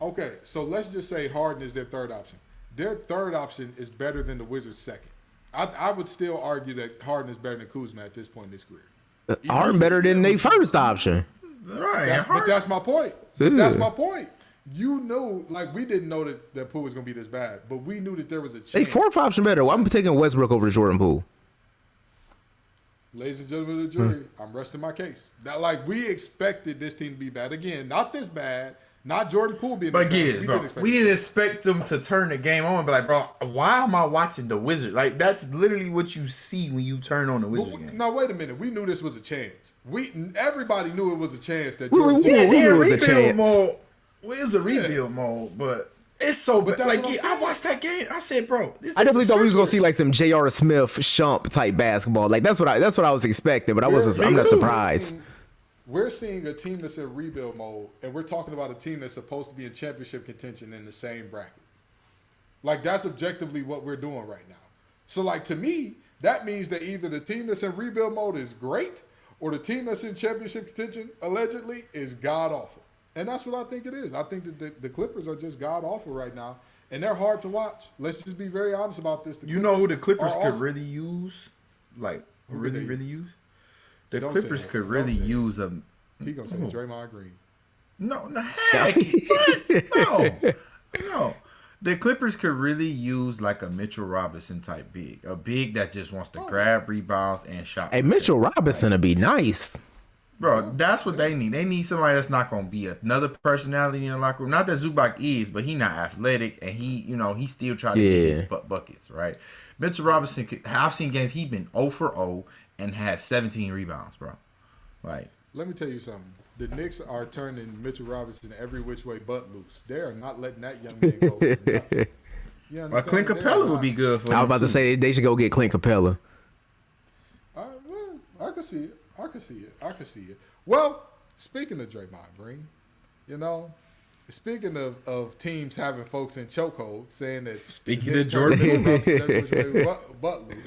Speaker 1: Okay, so let's just say Harden is their third option. Their third option is better than the Wizards' second. I would still argue that Harden is better than Kuzma at this point in his career.
Speaker 2: Harden better than their first option.
Speaker 3: Right.
Speaker 1: But that's my point. That's my point. You knew, like, we didn't know that Poole was going to be this bad, but we knew that there was a chance.
Speaker 2: They fourth option better. Well, I'm taking Westbrook over Jordan Poole.
Speaker 1: Ladies and gentlemen of the jury, I'm resting my case. That, like, we expected this team to be bad. Again, not this bad. Not Jordan Poole being
Speaker 3: But
Speaker 1: this
Speaker 3: again,
Speaker 1: bad.
Speaker 3: bro, we didn't expect them to turn the game on. But like, bro, why am I watching the Wizards? Like, that's literally what you see when you turn on the Wizards game.
Speaker 1: No, wait a minute. We knew this was a chance. Everybody knew it was a chance that
Speaker 2: We
Speaker 1: Jordan
Speaker 2: knew it was a chance.
Speaker 3: Mode. Well, it was a rebuild mode, but it's so bad.
Speaker 1: that's
Speaker 3: Like,
Speaker 1: what I'm
Speaker 3: yeah,
Speaker 1: saying.
Speaker 3: I watched that game. I said, bro,
Speaker 2: I definitely thought we was gonna see like some J.R. Smith Shump type basketball. Like that's what I was expecting, but I'm not surprised.
Speaker 1: We're seeing a team that's in rebuild mode, and we're talking about a team that's supposed to be in championship contention in the same bracket. Like, that's objectively what we're doing right now. So, like, to me, that means that either the team that's in rebuild mode is great, or the team that's in championship contention, allegedly, is god-awful. And that's what I think it is. I think that the Clippers are just god-awful right now, and they're hard to watch. Let's just be very honest about this.
Speaker 3: You know who the Clippers
Speaker 1: are
Speaker 3: could
Speaker 1: also-
Speaker 3: really use? Like, really use? The
Speaker 1: Don't say
Speaker 3: Clippers
Speaker 1: that.
Speaker 3: could
Speaker 1: Don't
Speaker 3: really
Speaker 1: say that.
Speaker 3: use a...
Speaker 1: He gonna say Draymond Green.
Speaker 3: No, heck, what? No. The Clippers could really use like a Mitchell Robinson type big. A big that just wants to grab rebounds and shot.
Speaker 2: Hey, Mitchell Robinson would be nice.
Speaker 3: Bro, that's what they need. They need somebody that's not going to be another personality in the locker room. Not that Zubac is, but he not athletic, and he still try to get his buckets, right? Mitchell Robinson, I've seen games, he been 0 for 0 and had 17 rebounds, bro. Like,
Speaker 1: let me tell you something. The Knicks are turning Mitchell Robinson every which way but loose. They are not letting that young man go. You understand?
Speaker 3: But Clint Capella would be good for
Speaker 2: I was
Speaker 3: him,
Speaker 2: about to
Speaker 3: too.
Speaker 2: say they should go get Clint Capella.
Speaker 1: Well, I can see it. Well, speaking of Draymond Green, speaking of teams having folks in chokeholds saying that.
Speaker 3: Speaking
Speaker 1: Knicks
Speaker 3: of
Speaker 1: turn
Speaker 3: Jordan.
Speaker 1: Mitchell Robinson every which way but loose.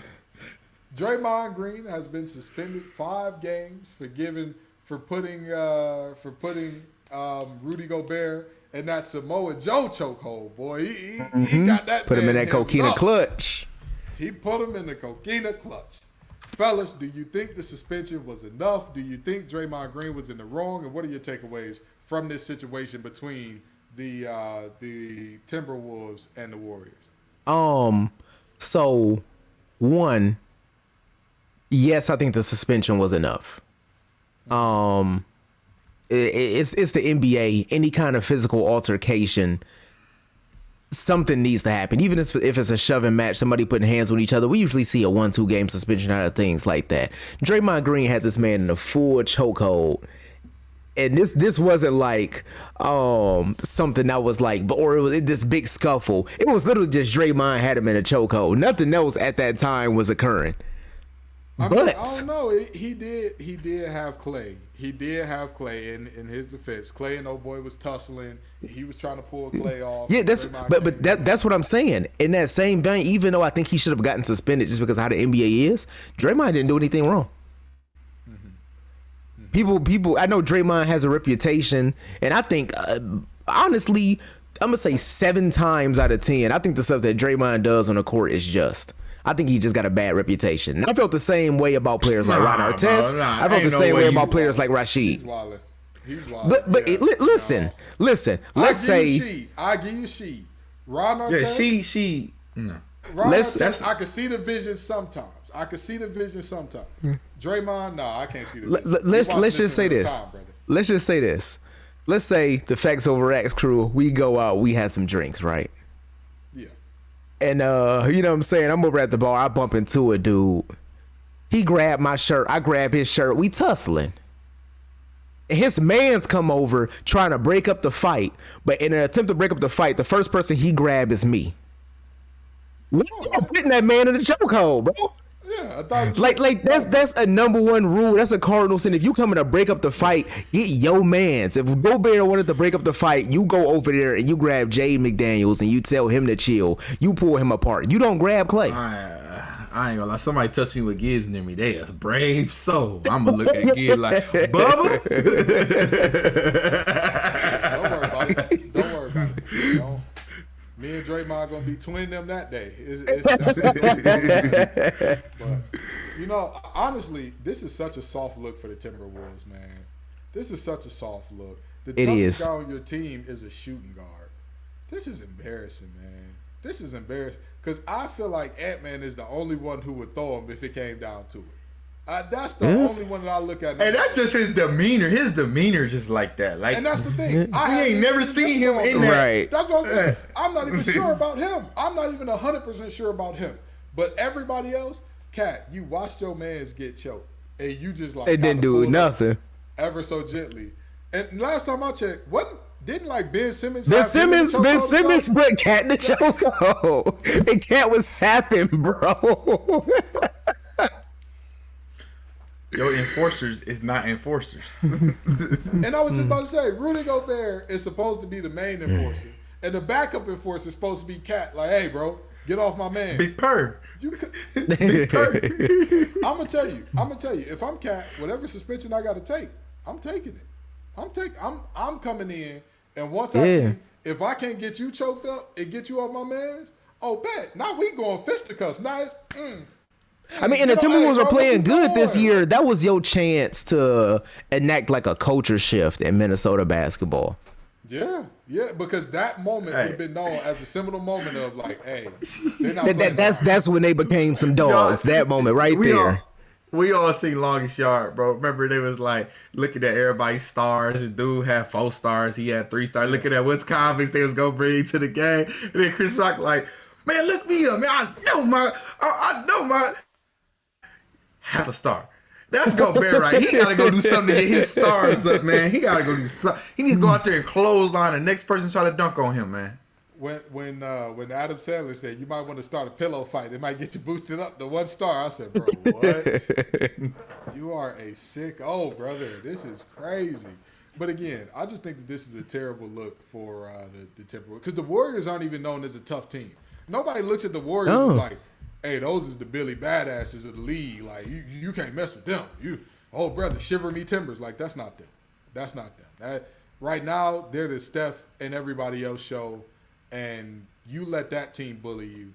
Speaker 1: Draymond Green has been suspended 5 games for putting Rudy Gobert in that Samoa Joe chokehold. Boy, he got that.
Speaker 2: Put him in
Speaker 1: man
Speaker 2: that
Speaker 1: hemmed
Speaker 2: coquina
Speaker 1: up.
Speaker 2: clutch.
Speaker 1: He put him in the coquina clutch. Fellas, do you think the suspension was enough? Do you think Draymond Green was in the wrong? And what are your takeaways from this situation between the Timberwolves and the Warriors?
Speaker 2: So one, yes, I think the suspension was enough. It's the NBA. Any kind of physical altercation, something needs to happen. Even if it's a shoving match, somebody putting hands on each other, we usually see a 1-2 game suspension out of things like that. Draymond Green had this man in a full chokehold. And this wasn't like something that was like, or it was this big scuffle. It was literally just Draymond had him in a chokehold. Nothing else at that time was occurring.
Speaker 1: I don't know. He did have Clay. He did have Clay in his defense. Clay and old boy was tussling. He was trying to pull Clay off.
Speaker 2: Yeah, that's what I'm saying. In that same vein, even though I think he should have gotten suspended just because of how the NBA is, Draymond didn't do anything wrong. People. I know Draymond has a reputation, and I think honestly, I'm gonna say 7 times out of 10, I think the stuff that Draymond does on the court is just. I think he just got a bad reputation. I felt the same way about players like Ron Artest. I felt the same way about players like Rashid.
Speaker 1: He's wild.
Speaker 2: But listen. Let's say
Speaker 1: I give you Sheed. Ron Artest.
Speaker 3: Yeah, she. No.
Speaker 1: Ron Artest, I can see the vision sometimes. Draymond, no, I can't see the vision.
Speaker 2: Let's just say this. Let's say the Facts Over X crew, we go out, we had some drinks, right?
Speaker 1: Yeah.
Speaker 2: And you know what I'm saying? I'm over at the bar, I bump into a dude. He grabbed my shirt. I grab his shirt. We tussling. And his mans come over trying to break up the fight. But in an attempt to break up the fight, the first person he grabbed is me. We are putting that man in the chokehold, bro.
Speaker 1: Yeah, I thought
Speaker 2: Like that's a number one rule. That's a cardinal sin. If you coming to break up the fight, get your mans. If Gobert wanted to break up the fight, you go over there and you grab Jay McDaniels and you tell him to chill. You pull him apart. You don't grab Clay.
Speaker 3: I ain't gonna lie. Somebody touched me with Gibbs near me. They a brave soul. I'm gonna look at Gibbs like, Bubba.
Speaker 1: Don't worry about it. Don't worry about it. You know, me and Draymond gonna be twinning them that day. But you know, honestly, this is such a soft look for the Timberwolves, man. This is such a soft look. The toughest guy on your team is a shooting guard. This is embarrassing, man. This is embarrassing because I feel like Ant-Man is the only one who would throw him if it came down to it. That's the only one that I look at.
Speaker 3: And that's just his demeanor. His demeanor just like that. Like,
Speaker 1: and that's the thing.
Speaker 3: We ain't never seen him in that.
Speaker 2: Right.
Speaker 1: That's what I'm saying. I'm not even sure about him. I'm not even 100% sure about him. But everybody else, Cat, you watched your mans get choked, and you just like
Speaker 2: it didn't do nothing.
Speaker 1: Ever so gently. And last time I checked, didn't like Ben Simmons?
Speaker 2: Ben Simmons put Cat in the chokehold. And Cat was tapping, bro.
Speaker 3: Your enforcers is not enforcers.
Speaker 1: And I was just about to say, Rudy Gobert is supposed to be the main enforcer, and the backup enforcer is supposed to be Cat. Like, hey, bro, get off my man.
Speaker 3: Big purr.
Speaker 1: Big purr. I'm gonna tell you. If I'm Cat, whatever suspension I got to take, I'm taking it. I'm coming in, and once I see if I can't get you choked up and get you off my man's, bet. Now we going fisticuffs. Now it's.
Speaker 2: I mean, and the Timberwolves are playing good this year. That was your chance to enact like a culture shift in Minnesota basketball.
Speaker 1: Yeah, because that moment would have been known as a seminal moment of like, hey, they're not
Speaker 2: that's when they became some dogs. That moment right there.
Speaker 3: We all seen Longest Yard, bro. Remember, they was like looking at everybody's stars. The dude had 4 stars. He had 3 stars. Looking at which convicts they was going to bring to the game. And then Chris Rock like, man, look me up, man. I know my half a star. That's Gobert, right? He got to go do something to get his stars up, man. He got to go do something. He needs to go out there and clothesline the next person try to dunk on him, man.
Speaker 1: When Adam Sandler said you might want to start a pillow fight, it might get you boosted up to 1 star. I said, bro, what? You are a sick brother. This is crazy. But again, I just think that this is a terrible look for the Timberwolves because the Warriors aren't even known as a tough team. Nobody looks at the Warriors as like, hey, those is the Billy Badasses of the league. Like you can't mess with them. Brother, shiver me timbers. Like that's not them. Right now, they're the Steph and everybody else show. And you let that team bully you.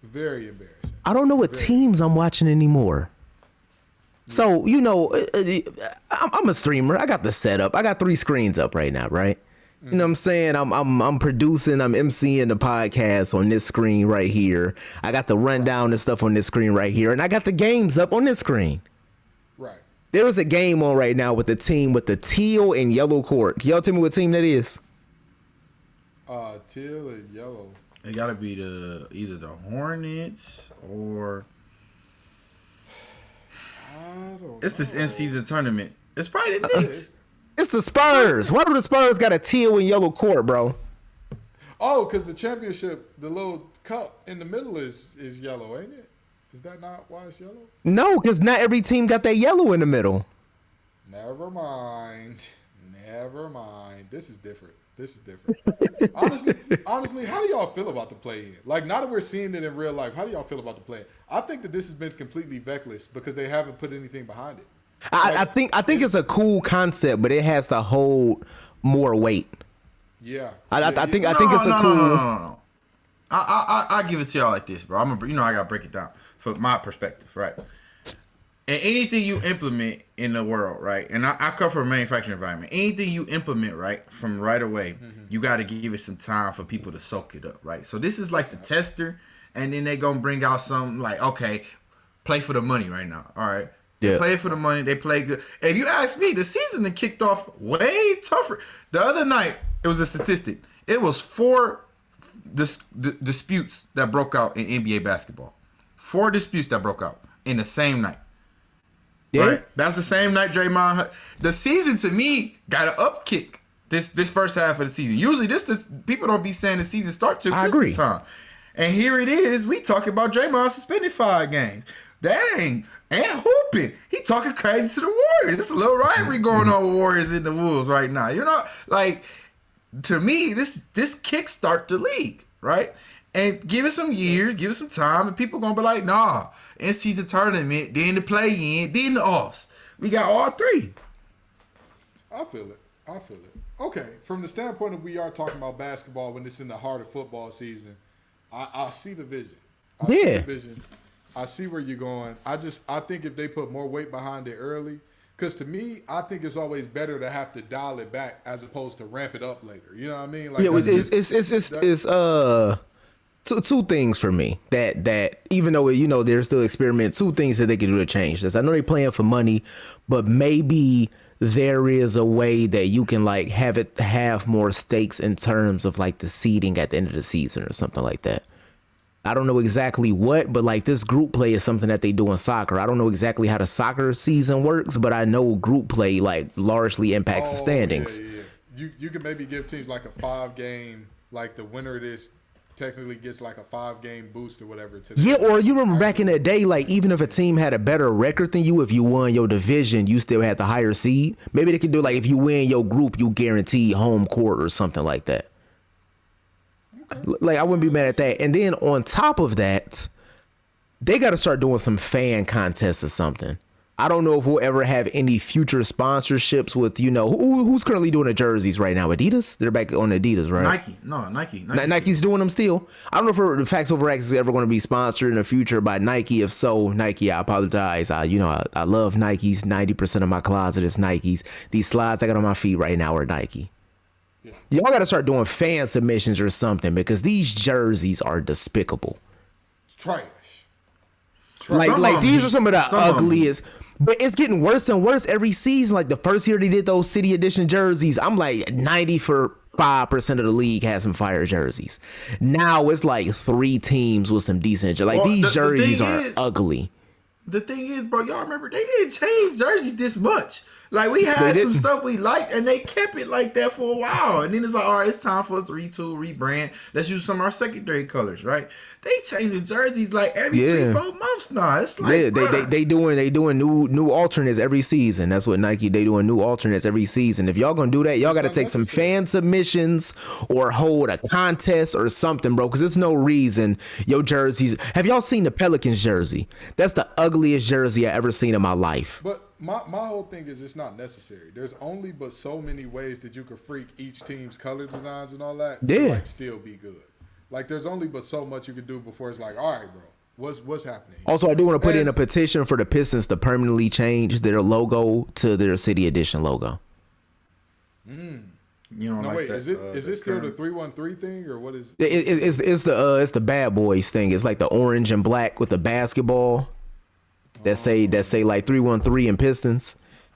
Speaker 1: Very embarrassing.
Speaker 2: I don't know what teams I'm watching anymore. So, you know, I'm a streamer. I got the setup. I got 3 screens up right now, right? You know what I'm saying? I'm producing, I'm emceeing the podcast on this screen right here. I got the rundown and stuff on this screen right here. And I got the games up on this screen.
Speaker 1: Right.
Speaker 2: There is a game on right now with the team with the teal and yellow court. Can y'all tell me what team that is?
Speaker 1: Teal and yellow.
Speaker 3: It gotta be either the Hornets or it's this in-season tournament. It's probably the Knicks.
Speaker 2: It's the Spurs. Why do the Spurs got a teal and yellow court, bro?
Speaker 1: Oh, because the championship, the little cup in the middle is yellow, ain't it? Is that not why it's yellow?
Speaker 2: No, because not every team got that yellow in the middle.
Speaker 1: Never mind. This is different. Honestly, how do y'all feel about the play-in? Like, now that we're seeing it in real life, how do y'all feel about the play-in? I think that this has been completely veckless because they haven't put anything behind it.
Speaker 2: I think it's a cool concept, but it has to hold more weight.
Speaker 1: Yeah.
Speaker 2: I think it's a cool.
Speaker 3: No. I give it to y'all like this, bro. I gotta break it down from my perspective, right? And anything you implement in the world, right? And I come from a manufacturing environment. Anything you implement, right, from right away, you got to give it some time for people to soak it up, right? So this is like the tester, and then they gonna bring out something like, okay, play for the money right now, all right? They play for the money. They play good. If you ask me, the season that kicked off way tougher. The other night, it was a statistic. It was 4 disputes that broke out in NBA basketball. 4 disputes that broke out in the same night.
Speaker 2: Yeah.
Speaker 3: Right? That's the same night Draymond. The season to me got an upkick this first half of the season. Usually this people don't be saying the season start till Christmas time. And here it is. We talking about Draymond suspended 5 games. Dang. And hooping. He talking crazy to the Warriors. There's a little rivalry going on with Warriors and the Wolves right now. You know, like, to me, this kickstart the league, right? And give it some years, give it some time, and people gonna be like, nah, in-season tournament, then the play-in, then the offs. We got all 3.
Speaker 1: I feel it. Okay, from the standpoint of we are talking about basketball when it's in the heart of football season, I see the vision. I see where you're going. I think if they put more weight behind it early, because to me, I think it's always better to have to dial it back as opposed to ramp it up later. You know what I mean? Like,
Speaker 2: it's two things for me that even though they're still experimenting, 2 things that they can do to change this. I know they're playing for money, but maybe there is a way that you can like have more stakes in terms of like the seeding at the end of the season or something like that. I don't know exactly what, but like this group play is something that they do in soccer. I don't know exactly how the soccer season works, but I know group play like largely impacts the standings.
Speaker 1: Yeah. You could maybe give teams like a 5-game, like the winner of this technically gets like a 5-game boost or whatever.
Speaker 2: Yeah, or you remember back in the day, like even if a team had a better record than you, if you won your division, you still had the higher seed. Maybe they could do like if you win your group, you guarantee home court or something like that. Like I wouldn't be mad at that. And then on top of that, they got to start doing some fan contests or something. I don't know if we'll ever have any future sponsorships with, who's currently doing the jerseys right now? Adidas? They're back on Adidas, right?
Speaker 3: Nike. No, Nike.
Speaker 2: Nike's doing them still. I don't know if the Facts Over X is ever going to be sponsored in the future by Nike. If so, Nike, I apologize. I love Nikes. 90% of my closet is Nikes. These slides I got on my feet right now are Nike. Yeah. Y'all got to start doing fan submissions or something, because these jerseys are despicable.
Speaker 1: Trash.
Speaker 2: Like these are some of the ugliest. But it's getting worse and worse every season. Like the first year they did those City Edition jerseys, I'm like 95% of the league has some fire jerseys. Now it's like 3 teams with some decent. Like these jerseys are ugly.
Speaker 3: The thing is, bro, y'all remember they didn't change jerseys this much. Like we had some stuff we liked, and they kept it like that for a while. And then it's like, all right, it's time for us to retool, rebrand. Let's use some of our secondary colors, right? They changing jerseys like every 3-4 months now. It's like
Speaker 2: they doing new alternates every season. That's what Nike, they doing new alternates every season. If y'all gonna do that, y'all got to take some fan submissions or hold a contest or something, bro. Because there's no reason your jerseys. Have y'all seen the Pelicans jersey? That's the ugliest jersey I ever seen in my life.
Speaker 1: But my whole thing is it's not necessary. There's only but so many ways that you could freak each team's color designs and all that to like still be good. Like there's only but so much you can do before it's like, all right, bro, what's happening?
Speaker 2: Also, I do want to put in a petition for the Pistons to permanently change their logo to their City Edition logo.
Speaker 3: You know, no,
Speaker 1: like wait, that, is it still the 313 thing or what is?
Speaker 2: It's the Bad Boys thing. It's like the orange and black with the basketball that say like 313 and Pistons.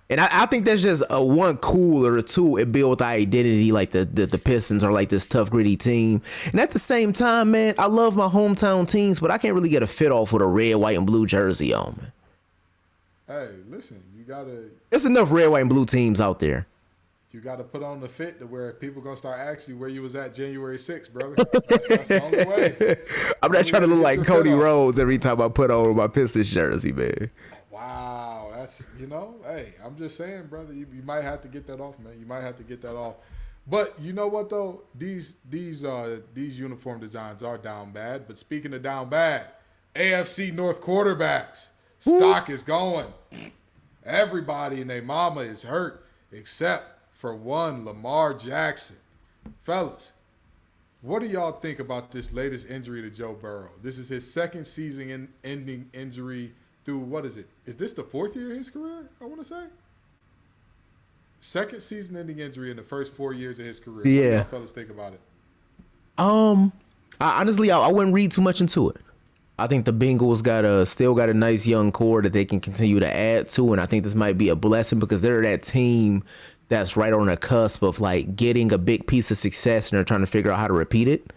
Speaker 2: And I think that's just a one cool or two. It built the identity, like the Pistons are like this tough, gritty team. And at the same time, man, I love my hometown teams, but I can't really get a fit off with a red, white, and blue jersey on, man.
Speaker 1: Hey, listen, you gotta.
Speaker 2: There's enough red, white, and blue teams out there.
Speaker 1: You gotta put on the fit to where people gonna start asking you where you was at January 6th, brother. That's the only way.
Speaker 2: I'm not trying to look like Cody Rhodes every time I put on my Pistons jersey, man.
Speaker 1: Wow, that's hey, I'm just saying, brother. You might have to get that off, man. You might have to get that off. But you know what though? These uniform designs are down bad. But speaking of down bad, AFC North quarterbacks stock is going. Everybody and their mama is hurt except for one, Lamar Jackson. Fellas, what do y'all think about this latest injury to Joe Burrow? This is his second season-ending injury through, what is it? Is this the 4th year of his career, I want to say? Second season-ending injury in the first 4 years of his career.
Speaker 2: Yeah.
Speaker 1: What do y'all fellas think about it?
Speaker 2: Honestly, I wouldn't read too much into it. I think the Bengals still got a nice young core that they can continue to add to, and I think this might be a blessing because they're that team that's right on the cusp of like getting a big piece of success and they're trying to figure out how to repeat it.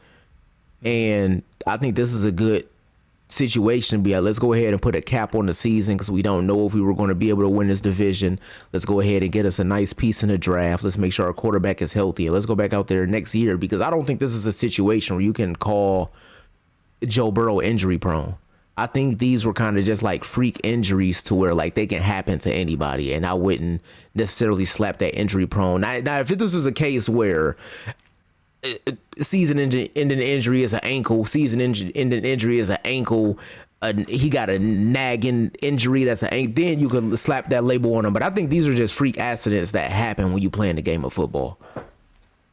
Speaker 2: And I think this is a good situation to be like, let's go ahead and put a cap on the season because we don't know if we were going to be able to win this division. Let's go ahead and get us a nice piece in the draft. Let's make sure our quarterback is healthy. And let's go back out there next year, because I don't think this is a situation where you can call Joe Burrow injury prone. I think these were kind of just like freak injuries to where like they can happen to anybody, and I wouldn't necessarily slap that injury prone. Now if this was a case where season-ending injury is an ankle, season-ending injury is an ankle, he got a nagging injury that's an ankle, then you could slap that label on him. But I think these are just freak accidents that happen when you play in the game of football.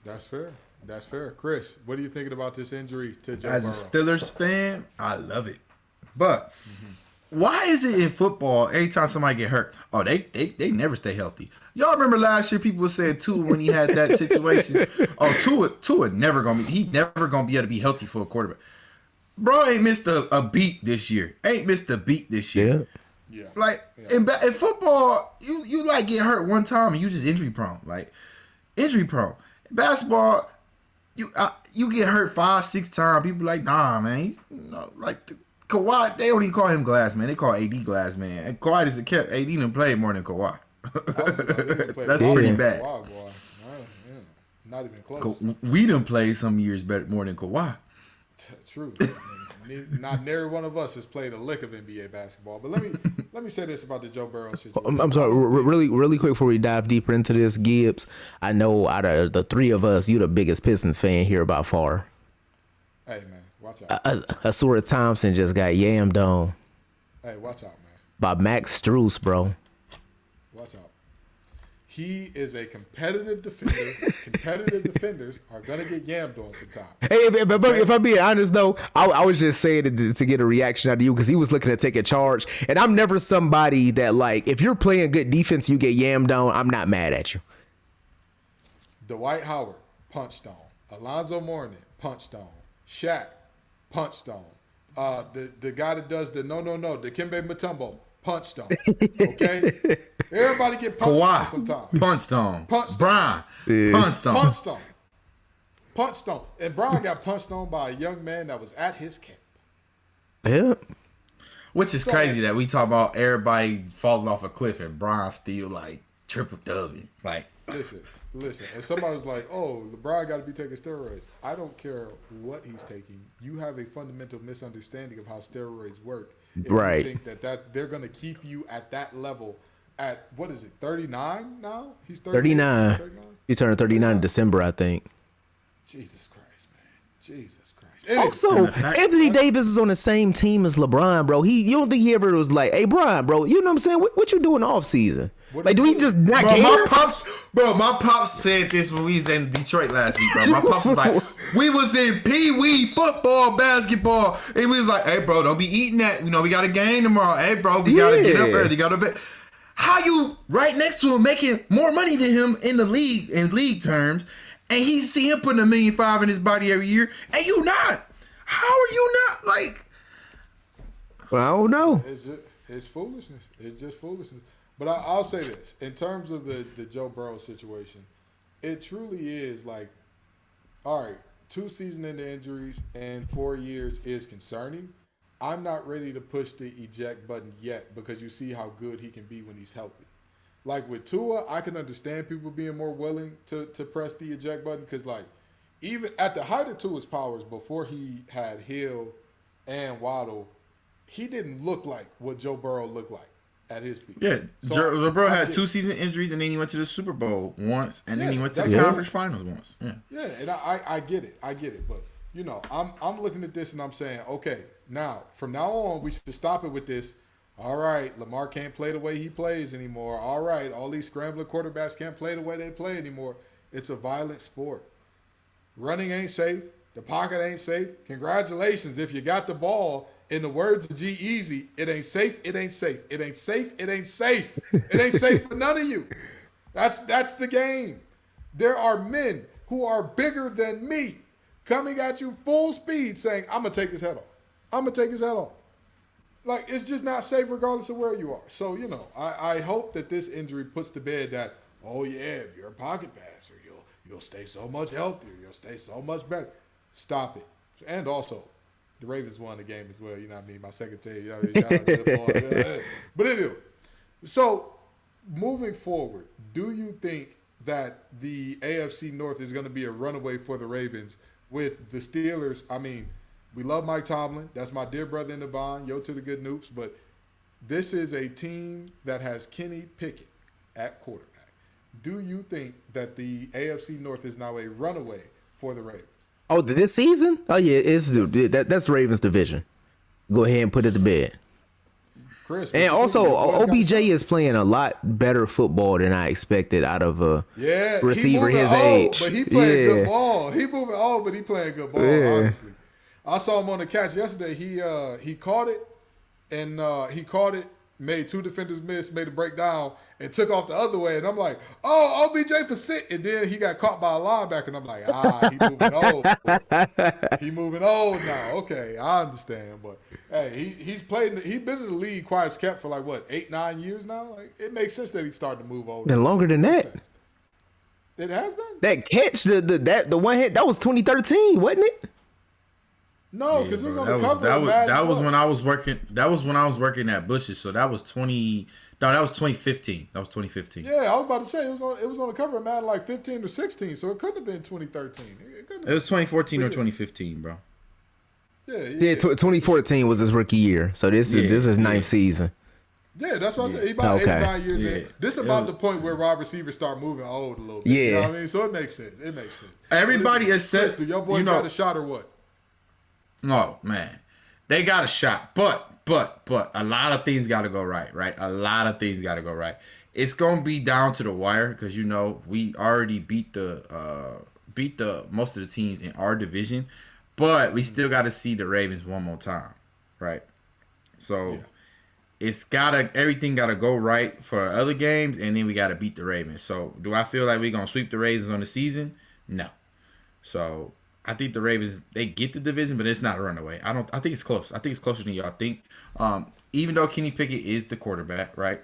Speaker 1: That's fair. That's fair. Chris, what are you thinking about this injury to Joe
Speaker 3: As
Speaker 1: Burrow?
Speaker 3: a Steelers fan, I love it. But why is it in football every time somebody get hurt, they never stay healthy? Y'all remember last year people said Tua when he had that situation, Tua never gonna be able to be healthy for a quarterback. Bro ain't missed a beat this year.
Speaker 2: Yeah.
Speaker 1: Yeah.
Speaker 3: Like in football, you like get hurt one time and you just injury prone. In basketball, you get hurt 5-6 times. People like, nah, man. Kawhi, they don't even call him Glass Man. They call AD Glass Man. And Kawhi doesn't care. AD didn't play more than Kawhi. That's pretty bad.
Speaker 1: Kawhi, boy. Not even close.
Speaker 3: We done played some years better more than Kawhi.
Speaker 1: True. Not nary one of us has played a lick of NBA basketball. But let me say this about the Joe Burrow situation.
Speaker 2: I'm sorry, really quick before we dive deeper into this, Gibbs. I know out of the three of us, you're the biggest Pistons fan here by far.
Speaker 1: Hey, man, watch out.
Speaker 2: Asura Thompson just got yammed on
Speaker 1: Hey, watch out, man.
Speaker 2: by Max Strus, bro.
Speaker 1: Watch out. He is a competitive defender. Competitive defenders are going to get yammed on sometimes.
Speaker 2: Hey, if I'm being honest, though, I was just saying it to get a reaction out of you because he was looking to take a charge. And I'm never somebody that, like, if you're playing good defense, you get yammed on, I'm not mad at you.
Speaker 1: Dwight Howard, punched on. Alonzo Mourning, punched on. Shaq, punched on. The guy that does the Dikembe Mutombo, punched on. Okay? Everybody get punched on sometimes.
Speaker 3: Punched on.
Speaker 1: Brian,
Speaker 3: punched on.
Speaker 1: Punched on. And Brian got punched on by a young man that was at his camp.
Speaker 2: Yeah.
Speaker 3: Which is crazy that we talk about everybody falling off a cliff and Brian still like triple W. Like,
Speaker 1: Listen. And somebody was like, "Oh, LeBron got to be taking steroids." I don't care what he's taking. You have a fundamental misunderstanding of how steroids work. If
Speaker 2: right.
Speaker 1: You think that they're going to keep you at that level at, what is it, 39 now? He's
Speaker 2: 39. He turned 39 in December, I think.
Speaker 1: Jesus Christ, man. Jesus Christ. Anyway,
Speaker 2: Also, Anthony Davis is on the same team as LeBron, bro. You don't think he ever was like, "Hey, Brian, bro, you know what I'm saying? What you doing off season? Like, do we just not care?"
Speaker 3: My pops said this when we was in Detroit last week, bro. My pops was like, we was in pee-wee football, basketball, and we was like, "Hey, bro, don't be eating that. You know, we got a game tomorrow. Hey, bro, we got to get up early. Got to bed." How you right next to him making more money than him in the league, in league terms, and he see him putting $1.5 million in his body every year, and you not? How are you not? Like,
Speaker 2: well, I don't know.
Speaker 1: It's foolishness. It's just foolishness. But I'll say this. In terms of the Joe Burrow situation, it truly is like, all right, 2 season-ending injuries and 4 years is concerning. I'm not ready to push the eject button yet because you see how good he can be when he's healthy. Like with Tua, I can understand people being more willing to press the eject button because, like, even at the height of Tua's powers, before he had Hill and Waddle, he didn't look like what Joe Burrow looked like at his peak.
Speaker 3: yeah,
Speaker 1: So
Speaker 3: Joe Burrow had 2 season injuries, and then he went to the Super Bowl once, and then he went to the conference finals once.
Speaker 1: Yeah, and I get it. But, you know, I'm looking at this and I'm saying, okay, now, from now on, we should stop it with this. All right, Lamar can't play the way he plays anymore. All right, all these scrambling quarterbacks can't play the way they play anymore. It's a violent sport. Running ain't safe. The pocket ain't safe. Congratulations if you got the ball. In the words of G-Eazy, it ain't safe, it ain't safe. It ain't safe, it ain't safe. It ain't safe for none of you. That's the game. There are men who are bigger than me coming at you full speed saying, "I'm going to take his head off. I'm going to take his head off." Like, it's just not safe regardless of where you are. So, you know, I hope that this injury puts to bed that, oh, yeah, if you're a pocket passer, you'll stay so much healthier. You'll stay so much better. Stop it. And also, The Ravens won the game as well. You know what I mean? My secretary. You know what I mean? Shout out to the boy. But anyway, so moving forward, do you think that the AFC North is going to be a runaway for the Ravens with the Steelers? I mean, we love Mike Tomlin. That's my dear brother in the bond. Yo to the good noops. But this is a team that has Kenny Pickett at quarterback. Do you think that the AFC North is now a runaway for the Ravens?
Speaker 2: Oh, this season? Oh yeah, that's Ravens division. Go ahead and put it to bed.
Speaker 1: Chris,
Speaker 2: and also, OBJ is playing a lot better football than I expected out of a receiver his age.
Speaker 1: But he playing good ball. He moving old, but he playing good ball. Honestly, I saw him on the catch yesterday. He caught it, and made two defenders miss, made a breakdown, and took off the other way. And I'm like, oh, OBJ for sit. And then he got caught by a linebacker, and I'm like, he moving old. He moving old now. Okay, I understand. But hey, he's been in the league quiet as kept for like what, 8-9 years now. Like, it makes sense that he started to move old.
Speaker 2: Been longer than that.
Speaker 1: It has been.
Speaker 2: That catch, the one hit, that was 2013, wasn't it?
Speaker 1: No, because it was on the cover.
Speaker 3: That was when I was working. That was when I was working at Bush's. So that was 2015. That was 2015.
Speaker 1: Yeah, I was about to say it was on the cover of Madden like 15 or 16. So it couldn't have been 2013.
Speaker 3: It was 2014 or 2015, bro.
Speaker 1: Yeah.
Speaker 2: 2014 was his rookie year. So this is ninth season.
Speaker 1: Yeah, that's what I said. He about 8 or 9 years in. This is about the point where wide receivers start moving old a little bit.
Speaker 2: Yeah.
Speaker 1: You know what I mean? So it makes sense.
Speaker 3: Everybody has said,
Speaker 1: do your boys got a shot or what?
Speaker 3: No, man. They got a shot. But a lot of things got to go right? A lot of things got to go right. It's going to be down to the wire because, we already beat the most of the teams in our division. But we still got to see the Ravens one more time, right? So everything got to go right for other games, and then we got to beat the Ravens. So do I feel like we're going to sweep the Ravens on the season? No. So I think the Ravens, they get the division, but it's not a runaway. I think it's close. I think it's closer than y'all think. Even though Kenny Pickett is the quarterback, right?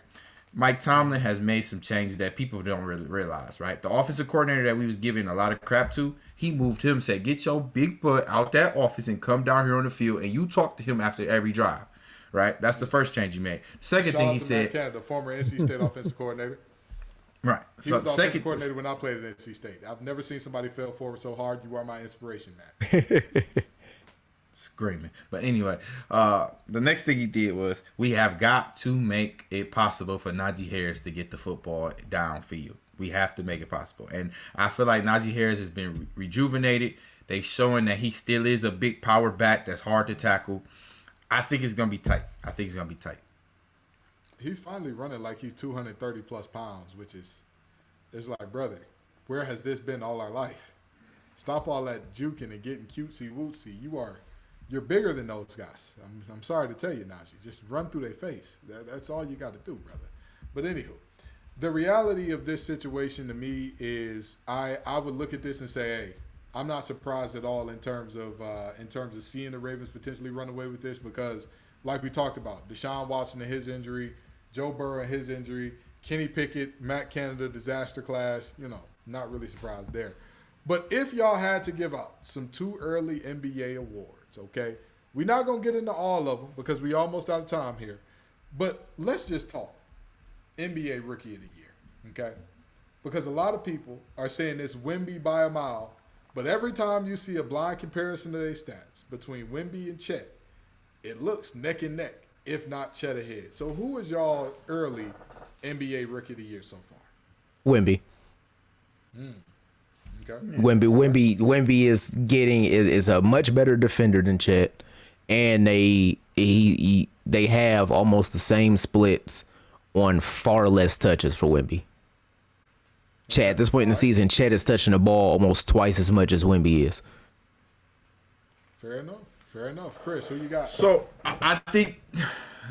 Speaker 3: Mike Tomlin has made some changes that people don't really realize, right? The offensive coordinator that we was giving a lot of crap to, he moved him, said, get your big butt out that office and come down here on the field, and you talk to him after every drive, right? That's the first change he made. Second thing he said,
Speaker 1: the former NC State offensive coordinator.
Speaker 3: Right.
Speaker 1: He was the offensive coordinator when I played at NC State. I've never seen somebody fail forward so hard. You are my inspiration, man.
Speaker 3: Screaming. But anyway, the next thing he did was we have got to make it possible for Najee Harris to get the football downfield. We have to make it possible. And I feel like Najee Harris has been rejuvenated. They showing that he still is a big power back that's hard to tackle. I think it's going to be tight.
Speaker 1: He's finally running like he's 230 plus pounds, which is, it's like, brother, where has this been all our life? Stop all that juking and getting cutesy wootsy. You're bigger than those guys. I'm sorry to tell you, Najee. Just run through their face. That's all you got to do, brother. But anywho, the reality of this situation to me is I would look at this and say, hey, I'm not surprised at all in terms of seeing the Ravens potentially run away with this because, like we talked about, Deshaun Watson and his injury, Joe Burrow and his injury, Kenny Pickett, Matt Canada, disaster clash, not really surprised there. But if y'all had to give out some too early NBA awards, okay, we're not going to get into all of them because we almost out of time here. But let's just talk NBA Rookie of the Year, okay? Because a lot of people are saying it's Wemby by a mile, but every time you see a blind comparison to their stats between Wemby and Chet, it looks neck and neck, if not Chet ahead. So who is y'all early NBA Rookie of the Year so far?
Speaker 2: Wemby.
Speaker 1: Okay.
Speaker 2: Wemby is a much better defender than Chet, and they have almost the same splits on far less touches for Wemby. Chet, at this point in the season, Chet is touching the ball almost twice as much as Wemby is.
Speaker 1: Fair enough. Chris, who you got?
Speaker 3: So I think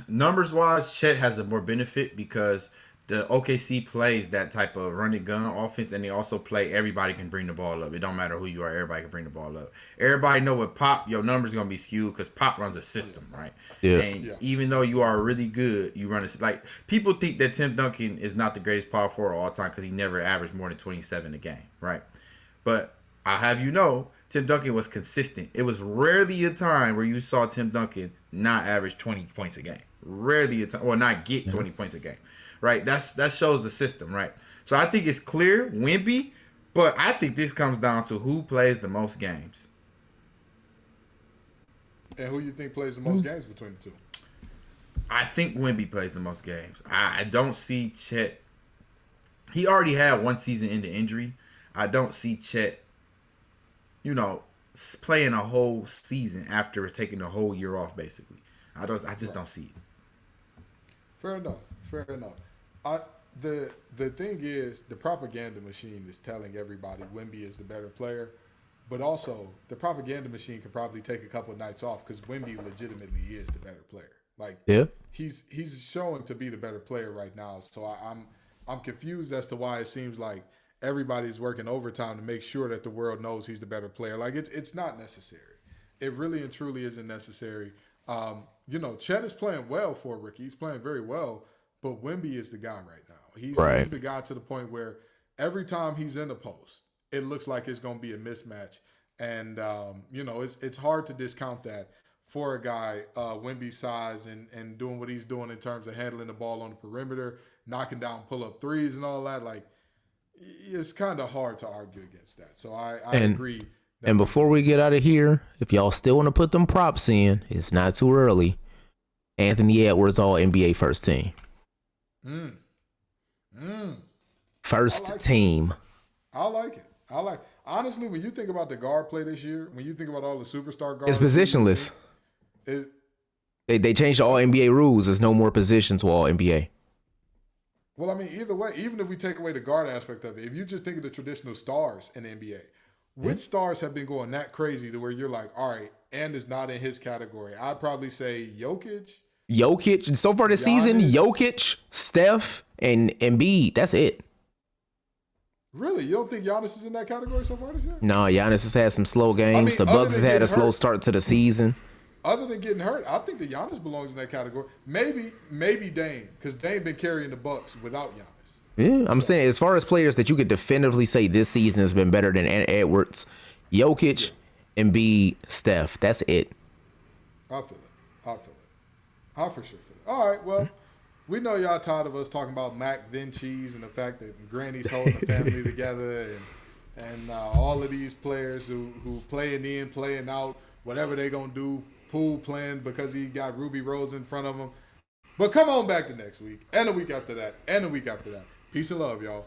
Speaker 3: numbers-wise, Chet has a more benefit because the OKC plays that type of run-and-gun offense, and they also play everybody can bring the ball up. It don't matter who you are. Everybody can bring the ball up. Everybody know with Pop, your numbers going to be skewed because Pop runs a system, right?
Speaker 2: Yeah.
Speaker 3: And even though you are really good, you run it. Like, people think that Tim Duncan is not the greatest power forward of all time because he never averaged more than 27 a game, right? But I have you know Tim Duncan was consistent. It was rarely a time where you saw Tim Duncan not average 20 points a game. Rarely a time, or not get 20 points a game. Right? That shows the system, right? So I think it's clear, Wemby, but I think this comes down to who plays the most games.
Speaker 1: And who you think plays the most games between the two?
Speaker 3: I think Wemby plays the most games. I don't see Chet. He already had one season into injury. I don't see Chet, playing a whole season after taking a whole year off, basically. I just don't see it.
Speaker 1: Fair enough. The thing is, the propaganda machine is telling everybody Wemby is the better player, but also the propaganda machine could probably take a couple of nights off because Wemby legitimately is the better player. Like, he's showing to be the better player right now. So I'm confused as to why it seems like everybody's working overtime to make sure that the world knows he's the better player. Like, it's not necessary. It really and truly isn't necessary. Chet is playing well for a rookie. He's playing very well, but Wemby is the guy right now. He's the guy to the point where every time he's in the post, it looks like it's going to be a mismatch. And, it's hard to discount that for a guy Wemby's size and doing what he's doing in terms of handling the ball on the perimeter, knocking down pull-up threes and all that. Like, it's kind of hard to argue against that. So I agree.
Speaker 2: And before we get out of here, if y'all still want to put them props in, it's not too early. Anthony Edwards, all NBA first team. First team.
Speaker 1: I like it. Honestly, when you think about the guard play this year, when you think about all the superstar guards,
Speaker 2: it's positionless. They changed the all NBA rules. There's no more positions to all NBA.
Speaker 1: Well, I mean, either way, even if we take away the guard aspect of it, if you just think of the traditional stars in the NBA, which stars have been going that crazy to where you're like, all right, and is not in his category? I'd probably say Jokic, so far this season,
Speaker 2: Jokic, Steph, and Embiid. That's it.
Speaker 1: Really? You don't think Giannis is in that category so far this year?
Speaker 2: No, Giannis has had some slow games. The Bucks has had a slow start to the season.
Speaker 1: Other than getting hurt, I think that Giannis belongs in that category. Maybe Dame, because Dame been carrying the Bucks without Giannis.
Speaker 2: Yeah, I'm saying as far as players that you could definitively say this season has been better than Edwards, Jokic, Embiid, Steph. That's it.
Speaker 1: I feel it. I for sure feel it. All right, well, we know y'all tired of us talking about mac then cheese and the fact that Granny's holding the family together and all of these players who playing in, playing out, whatever they gonna do. Poole playing because he got Ruby Rose in front of him. But come on back to next week and the week after that and the week after that. Peace and love, y'all.